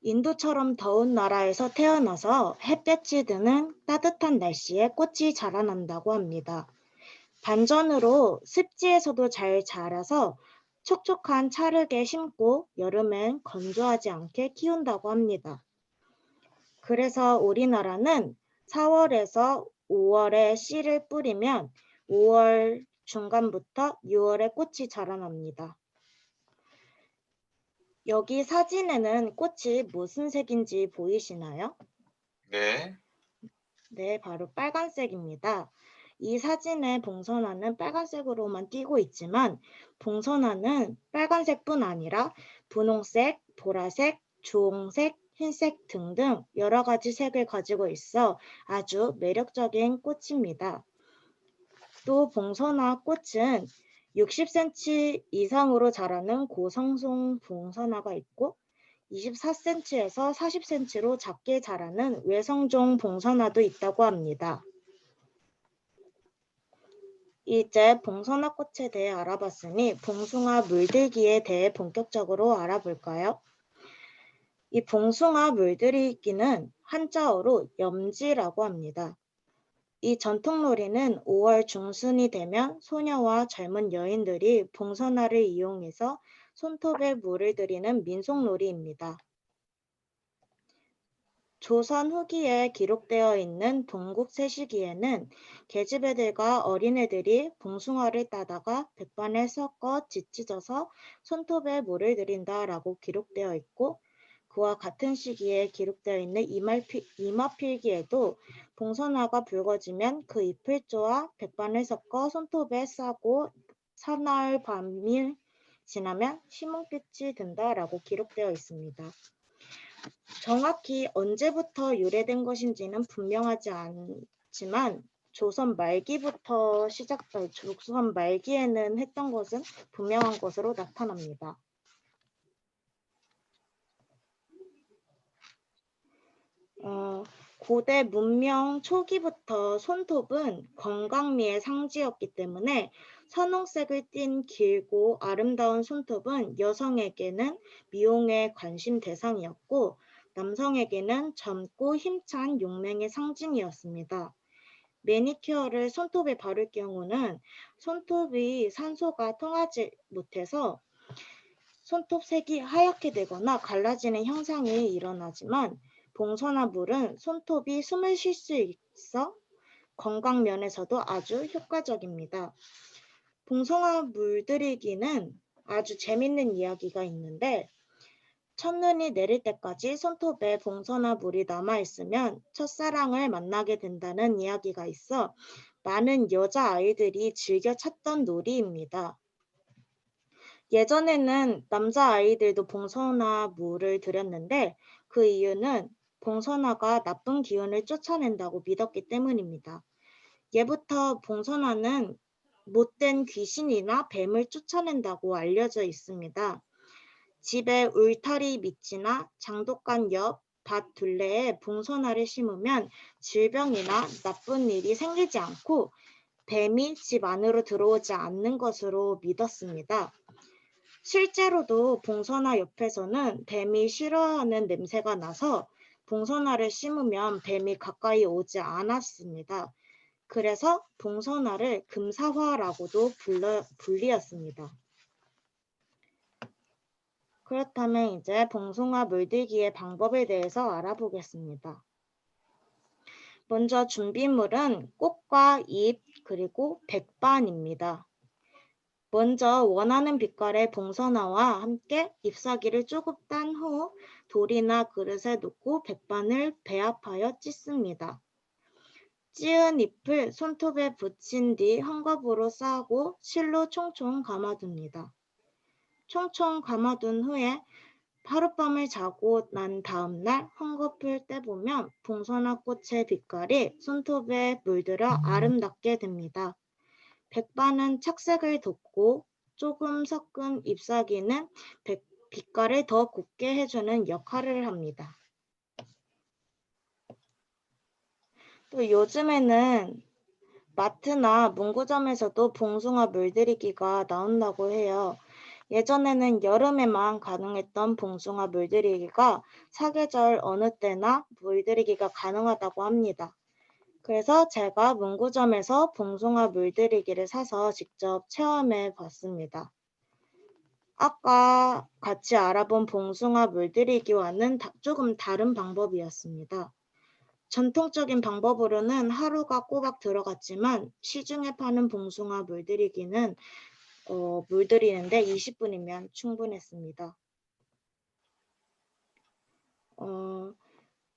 인도처럼 더운 나라에서 태어나서 햇볕이 드는 따뜻한 날씨에 꽃이 자라난다고 합니다. 반전으로 습지에서도 잘 자라서 촉촉한 찰흙에 심고 여름엔 건조하지 않게 키운다고 합니다. 그래서 우리나라는 4월에서 5월에 씨를 뿌리면 5월 중간부터 6월에 꽃이 자라납니다. 여기 사진에는 꽃이 무슨 색인지 보이시나요? 네. 네, 바로 빨간색입니다. 이 사진의 봉선화는 빨간색으로만 띄고 있지만 봉선화는 빨간색뿐 아니라 분홍색, 보라색, 주홍색, 흰색 등등 여러 가지 색을 가지고 있어 아주 매력적인 꽃입니다. 또 봉선화 꽃은 60cm 이상으로 자라는 고성송 봉선화가 있고 24cm에서 40cm로 작게 자라는 외성종 봉선화도 있다고 합니다. 이제 봉선화 꽃에 대해 알아봤으니 봉숭아 물들기에 대해 본격적으로 알아볼까요? 이 봉숭아 물들이기는 한자어로 염지라고 합니다. 이 전통놀이는 5월 중순이 되면 소녀와 젊은 여인들이 봉선화를 이용해서 손톱에 물을 들이는 민속놀이입니다. 조선 후기에 기록되어 있는 동국세시기에는 계집애들과 어린애들이 봉숭아를 따다가 백반에 섞어 지찢어서 손톱에 물을 들인다라고 기록되어 있고 그와 같은 시기에 기록되어 있는 이마필기에도 봉선화가 붉어지면 그 잎을 쪼아 백반을 섞어 손톱에 싸고 사나흘 밤일 지나면 시몬빛이 든다라고 기록되어 있습니다. 정확히 언제부터 유래된 것인지는 분명하지 않지만 조선 말기에는 했던 것은 분명한 것으로 나타납니다. 고대 문명 초기부터 손톱은 건강미의 상징이었기 때문에 선홍색을 띤 길고 아름다운 손톱은 여성에게는 미용의 관심 대상이었고 남성에게는 젊고 힘찬 용맹의 상징이었습니다. 매니큐어를 손톱에 바를 경우는 손톱이 산소가 통하지 못해서 손톱색이 하얗게 되거나 갈라지는 현상이 일어나지만 봉선화 물은 손톱이 숨을 쉴 수 있어 건강 면에서도 아주 효과적입니다. 봉선화 물들이기는 아주 재밌는 이야기가 있는데 첫눈이 내릴 때까지 손톱에 봉선화 물이 남아있으면 첫사랑을 만나게 된다는 이야기가 있어 많은 여자아이들이 즐겨 찾던 놀이입니다. 예전에는 남자아이들도 봉선화 물을 들였는데 그 이유는 봉선화가 나쁜 기운을 쫓아낸다고 믿었기 때문입니다. 예부터 봉선화는 못된 귀신이나 뱀을 쫓아낸다고 알려져 있습니다. 집에 울타리 밑이나 장독간 옆 밭 둘레에 봉선화를 심으면 질병이나 나쁜 일이 생기지 않고 뱀이 집 안으로 들어오지 않는 것으로 믿었습니다. 실제로도 봉선화 옆에서는 뱀이 싫어하는 냄새가 나서 봉선화를 심으면 뱀이 가까이 오지 않았습니다. 그래서 봉선화를 금사화라고도 불리었습니다. 그렇다면 이제 봉선화 물들기의 방법에 대해서 알아보겠습니다. 먼저 준비물은 꽃과 잎 그리고 백반입니다. 먼저 원하는 빛깔의 봉선화와 함께 잎사귀를 조금 딴 후 돌이나 그릇에 놓고 백반을 배합하여 찢습니다. 찌은 잎을 손톱에 붙인 뒤 헝겊으로 싸고 실로 총총 감아둡니다. 총총 감아둔 후에 하룻밤을 자고 난 다음 날 헝겊을 떼보면 봉선화 꽃의 빛깔이 손톱에 물들어 아름답게 됩니다. 백반은 착색을 돋고 조금 섞은 잎사귀는 빛깔을 더 곱게 해주는 역할을 합니다. 또 요즘에는 마트나 문구점에서도 봉숭아 물들이기가 나온다고 해요. 예전에는 여름에만 가능했던 봉숭아 물들이기가 사계절 어느 때나 물들이기가 가능하다고 합니다. 그래서 제가 문구점에서 봉숭아 물들이기를 사서 직접 체험해 봤습니다. 아까 같이 알아본 봉숭아 물들이기와는 조금 다른 방법이었습니다. 전통적인 방법으로는 하루가 꼬박 들어갔지만 시중에 파는 봉숭아 물들이기는 물들이는데 20분이면 충분했습니다.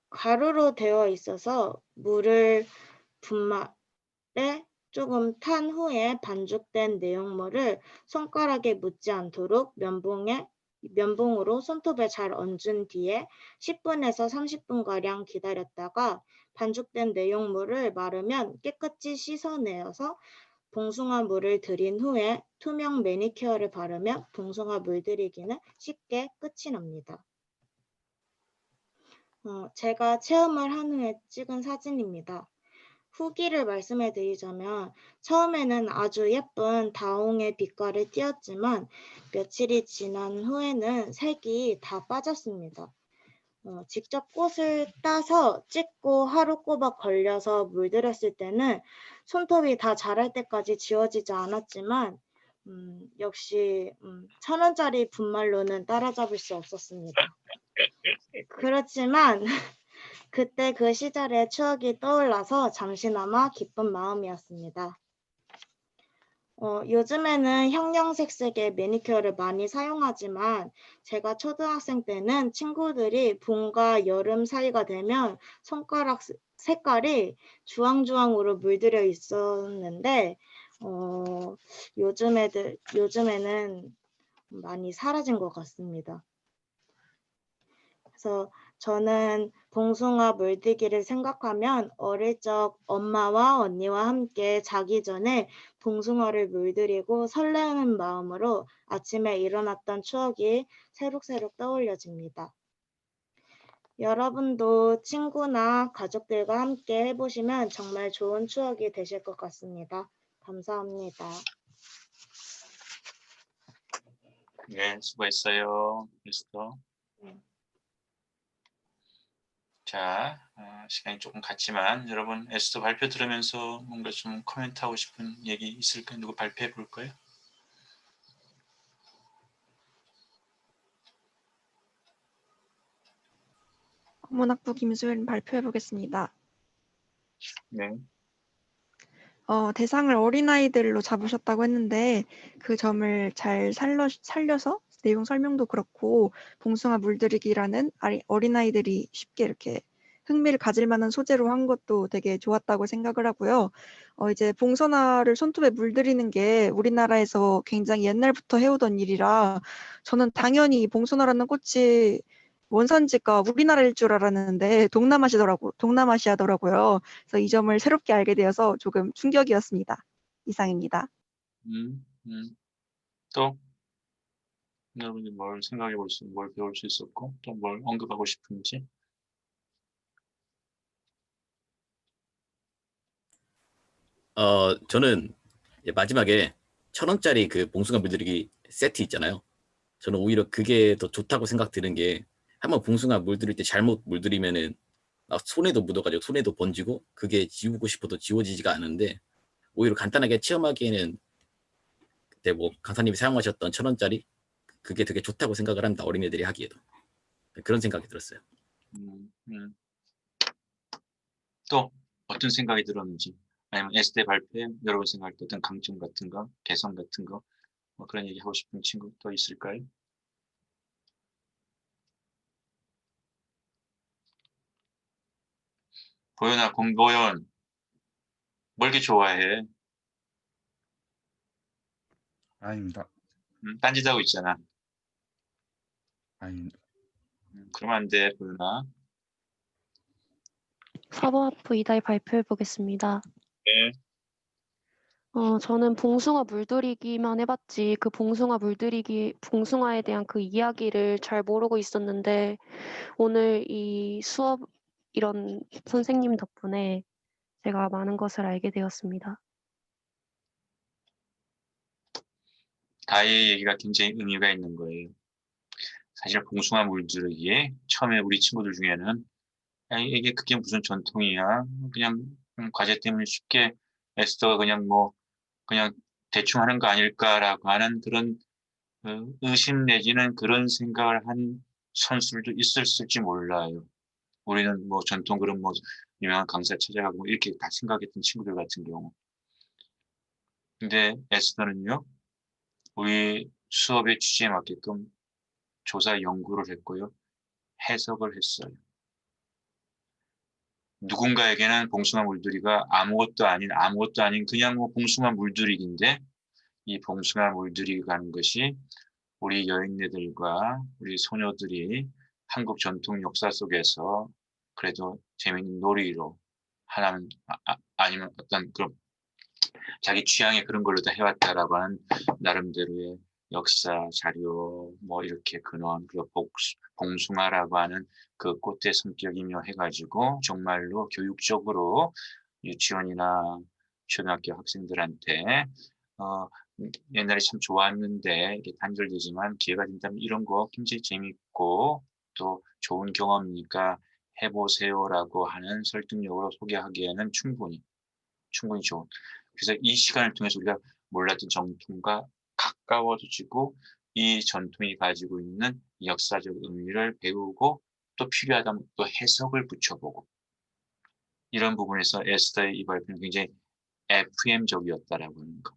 가루로 되어 있어서 물을 분말에 조금 탄 후에 반죽된 내용물을 손가락에 묻지 않도록 면봉으로 손톱에 잘 얹은 뒤에 10분에서 30분가량 기다렸다가 반죽된 내용물을 마르면 깨끗이 씻어내어서 봉숭아 물을 들인 후에 투명 매니큐어를 바르면 봉숭아 물들이기는 쉽게 끝이 납니다. 제가 체험을 한 후에 찍은 사진입니다. 후기를 말씀해 드리자면 처음에는 아주 예쁜 다홍의 빛깔을 띄었지만 며칠이 지난 후에는 색이 다 빠졌습니다. 직접 꽃을 따서 찍고 하루 꼬박 걸려서 물들였을 때는 손톱이 다 자랄 때까지 지워지지 않았지만 역시 1,000원짜리 분말로는 따라잡을 수 없었습니다. 그렇지만 그때 그 시절의 추억이 떠올라서 잠시나마 기쁜 마음이었습니다. 요즘에는 형형색색의 매니큐어를 많이 사용하지만 제가 초등학생 때는 친구들이 봄과 여름 사이가 되면 손가락 색깔이 주황주황으로 물들어 있었는데 요즘에는 많이 사라진 것 같습니다. 그래서 저는 봉숭아 물들기를 생각하면 어릴 적 엄마와 언니와 함께 자기 전에 봉숭아를 물들이고 설레는 마음으로 아침에 일어났던 추억이 새록새록 떠올려집니다. 여러분도 친구나 가족들과 함께 해보시면 정말 좋은 추억이 되실 것 같습니다. 감사합니다. 네, 수고했어요. 에스더. 자, 시간이 조금 갔지만 여러분 에스더 발표 들으면서 뭔가 좀 코멘트하고 싶은 얘기 있을까요? 누구 발표해 볼까요? 국문학부 김수현 발표해 보겠습니다. 네. 대상을 어린아이들로 잡으셨다고 했는데 그 점을 잘 살려서 내용 설명도 그렇고 봉숭아 물들이기라는 어린아이들이 쉽게 이렇게 흥미를 가질 만한 소재로 한 것도 되게 좋았다고 생각을 하고요. 이제 봉숭아를 손톱에 물들이는 게 우리나라에서 굉장히 옛날부터 해오던 일이라 저는 당연히 봉숭아라는 꽃이 원산지가 우리나라일 줄 알았는데 동남아시아더라고요. 그래서 이 점을 새롭게 알게 되어서 조금 충격이었습니다. 이상입니다. 또 여러분이 뭘 생각해 볼 수, 뭘 배울 수 있었고 또 뭘 언급하고 싶은지. 저는 마지막에 1,000원짜리 그 봉숭아 물들이기 세트 있잖아요. 저는 오히려 그게 더 좋다고 생각드는 게 한번 봉숭아 물들일 때 잘못 물들이면은 손에도 묻어가지고 손에도 번지고 그게 지우고 싶어도 지워지지가 않은데 오히려 간단하게 체험하기에는 그때 뭐 강사님이 사용하셨던 1,000원짜리 그게 되게 좋다고 생각을 합니다. 어린애들이 하기에도. 그런 생각이 들었어요. 또 어떤 생각이 들었는지 아니면 에스테 발표에 여러분 생각할 때 어떤 강점 같은 거, 개성 같은 거 뭐 그런 얘기 하고 싶은 친구 또 있을까요? 보현아, 공보현 뭘 이렇게 좋아해? 아닙니다. 딴짓하고 있잖아. 아닙니다. 그러면 안 돼, 보현아. 사법학부 이다희 발표해 보겠습니다. 네. 저는 봉숭아 물들이기만 해봤지 그 봉숭아에 대한 그 이야기를 잘 모르고 있었는데 오늘 이 수업 이런 선생님 덕분에 제가 많은 것을 알게 되었습니다. 다혜의 얘기가 굉장히 의미가 있는 거예요. 사실 봉숭아 물들이기에 처음에 우리 친구들 중에는 이게 그게 무슨 전통이야? 그냥 과제 때문에 쉽게 에스더가 그냥 대충 하는 거 아닐까라고 하는 그런 의심 내지는 그런 생각을 한 선수들도 있었을지 몰라요. 우리는 뭐 전통 그런 뭐 유명한 강사 찾아가고 이렇게 다 생각했던 친구들 같은 경우. 근데 에스더는요, 우리 수업의 취지에 맞게끔 조사 연구를 했고요, 해석을 했어요. 누군가에게는 봉숭아 물들이가 아무것도 아닌 그냥 뭐 봉숭아 물들이기인데 이 봉숭아 물들이가는 것이 우리 여인네들과 우리 소녀들이 한국 전통 역사 속에서 그래도 재미있는 놀이로 하나는 아니면 어떤 그런 자기 취향의 그런 걸로 다 해왔다라고 하는 나름대로의 역사 자료 뭐 이렇게 근원 그리고 봉숭아라고 하는 그 꽃의 성격이며 해가지고 정말로 교육적으로 유치원이나 초등학교 학생들한테 옛날에 참 좋았는데 이게 단절되지만 기회가 된다면 이런 거 굉장히 재밌고 또 좋은 경험이니까 해보세요라고 하는 설득력으로 소개하기에는 충분히 좋은. 그래서 이 시간을 통해서 우리가 몰랐던 전통과 가까워지고 이 전통이 가지고 있는 역사적 의미를 배우고 또 필요하다면 또 해석을 붙여보고 이런 부분에서 에스더의 이 발표는 굉장히 FM적이었다라고 하는 거.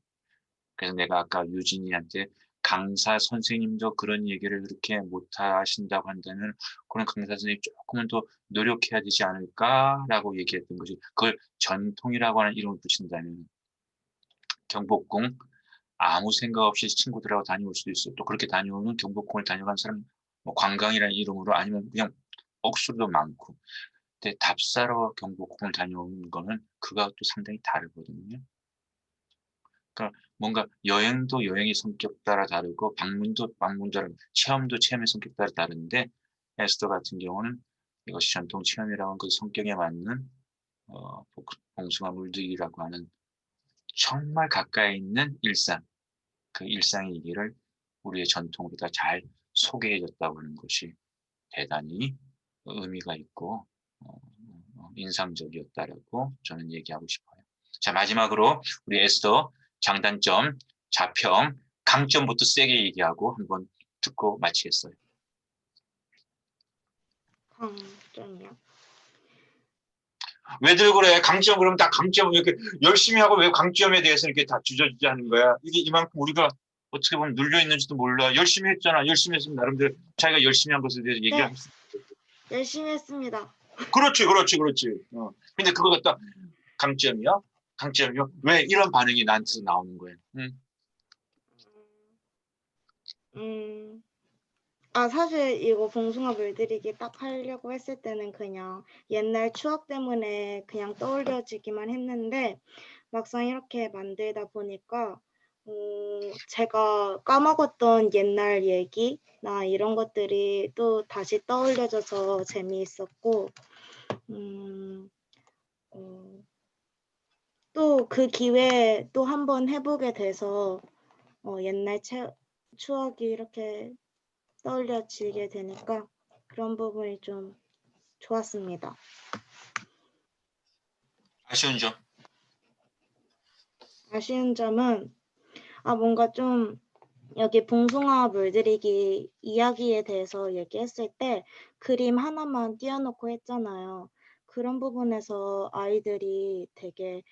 그래서 내가 아까 유진이한테 강사 선생님도 그런 얘기를 그렇게 못하신다고 한다면 그런 강사 선생님 조금은 더 노력해야 되지 않을까라고 얘기했던 거지. 그걸 전통이라고 하는 이름을 붙인다면 경복궁 아무 생각 없이 친구들하고 다녀올 수도 있어. 또 그렇게 다녀오는 경복궁을 다녀간 사람 뭐 관광이라는 이름으로 아니면 그냥 억수로도 많고. 근데 답사로 경복궁을 다녀오는 거는 그가 또 상당히 다르거든요. 그러니까 뭔가 여행도 여행의 성격 따라 다르고 방문도 방문 다르고 체험도 체험의 성격 따라 다른데 에스더 같은 경우는 이것이 전통 체험이라고 하는 그 성격에 맞는 봉숭아 물들기라고 하는 정말 가까이 있는 일상, 그 일상의 얘기를 우리의 전통으로 다 잘 소개해줬다고 하는 것이 대단히 의미가 있고 인상적이었다라고 저는 얘기하고 싶어요. 자, 마지막으로 우리 에스더 장단점, 자평, 강점부터 세게 얘기하고 한번 듣고 마치겠어요. 강점이요? 왜들 그래? 강점 그러면 다 강점 이렇게 열심히 하고 왜 강점에 대해서 이렇게 다 주저주저하는 거야? 이게 이만큼 우리가 어떻게 보면 눌려 있는지도 몰라. 열심히 했잖아. 열심히 했으면 나름대로 자기가 열심히 한 것에 대해서 얘기할 수 있어. 열심히 했습니다. 그렇지. 근데 그거 갖다 강점이야? 강점이요? 왜 이런 반응이 나한테 나오는 거예요? 사실 이거 봉숭아 물들이기 딱 하려고 했을 때는 그냥 옛날 추억 때문에 그냥 떠올려지기만 했는데 막상 이렇게 만들다 보니까 제가 까먹었던 옛날 얘기나 이런 것들이 또 다시 떠올려져서 재미있었고 또 그 기회에 또 한번 해보게 돼서 옛날 추억이 이렇게 떠올려지게 되니까 그런 부분이 좀 좋았습니다. 아쉬운 점? 아쉬운 점은 뭔가 좀 여기 봉숭아 물들이기 이야기에 대해서 얘기했을 때 그림 하나만 띄워놓고 했잖아요. 그런 부분에서 아이들이 되게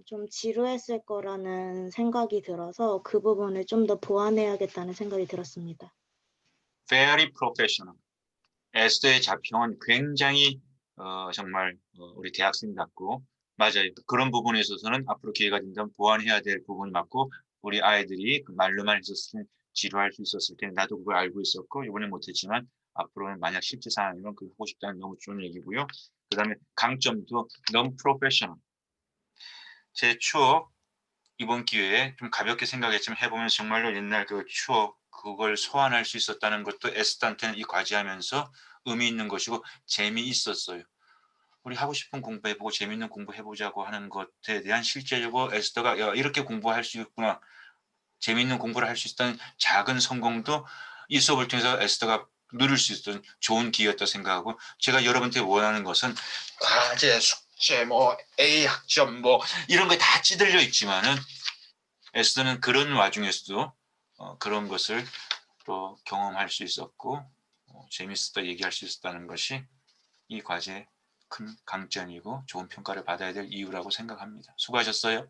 좀 지루했을 거라는 생각이 들어서 그 부분을 좀 더 보완해야겠다는 생각이 들었습니다. Very professional. 에스더의 자평은 굉장히 정말 우리 대학생답고 맞아요. 그런 부분에 있어서는 앞으로 기회가 된다면 보완해야 될 부분이 맞고 우리 아이들이 그 말로만 있었을 때 지루할 수 있었을 때 나도 그걸 알고 있었고 이번에 못했지만 앞으로는 만약 실제 상황이면 그거 하고 싶다는 너무 좋은 얘기고요. 그 다음에 강점도 너무 프로페셔널. 제 추억 이번 기회에 좀 가볍게 생각했지만 해보면 정말로 옛날 그 추억 그걸 소환할 수 있었다는 것도 에스더한테는 이 과제하면서 의미 있는 것이고 재미있었어요. 우리 하고 싶은 공부해보고 재미있는 공부해보자고 하는 것에 대한 실제적으로 에스더가 야, 이렇게 공부할 수 있구나. 재미있는 공부를 할 수 있다는 작은 성공도 이 수업을 통해서 에스더가 누릴 수 있었던 좋은 기회였다고 생각하고 제가 여러분한테 원하는 것은 과제, 숙제, 뭐 A 학점 뭐 이런 거 다 찌들려 있지만은 에스더는 그런 와중에서도 그런 것을 또 경험할 수 있었고 재밌었다 얘기할 수 있었다는 것이 이 과제의 큰 강점이고 좋은 평가를 받아야 될 이유라고 생각합니다. 수고하셨어요.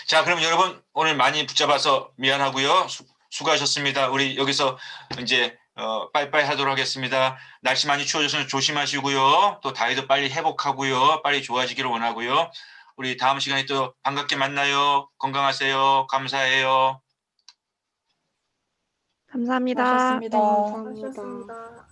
자, 그럼 여러분 오늘 많이 붙잡아서 미안하고요. 수고하셨습니다. 우리 여기서 이제 빠이빠이 하도록 하겠습니다. 날씨 많이 추워져서 조심하시고요. 또 다이도 빨리 회복하고요. 빨리 좋아지기를 원하고요. 우리 다음 시간에 또 반갑게 만나요. 건강하세요. 감사해요. 감사합니다. 고맙습니다. 감사합니다.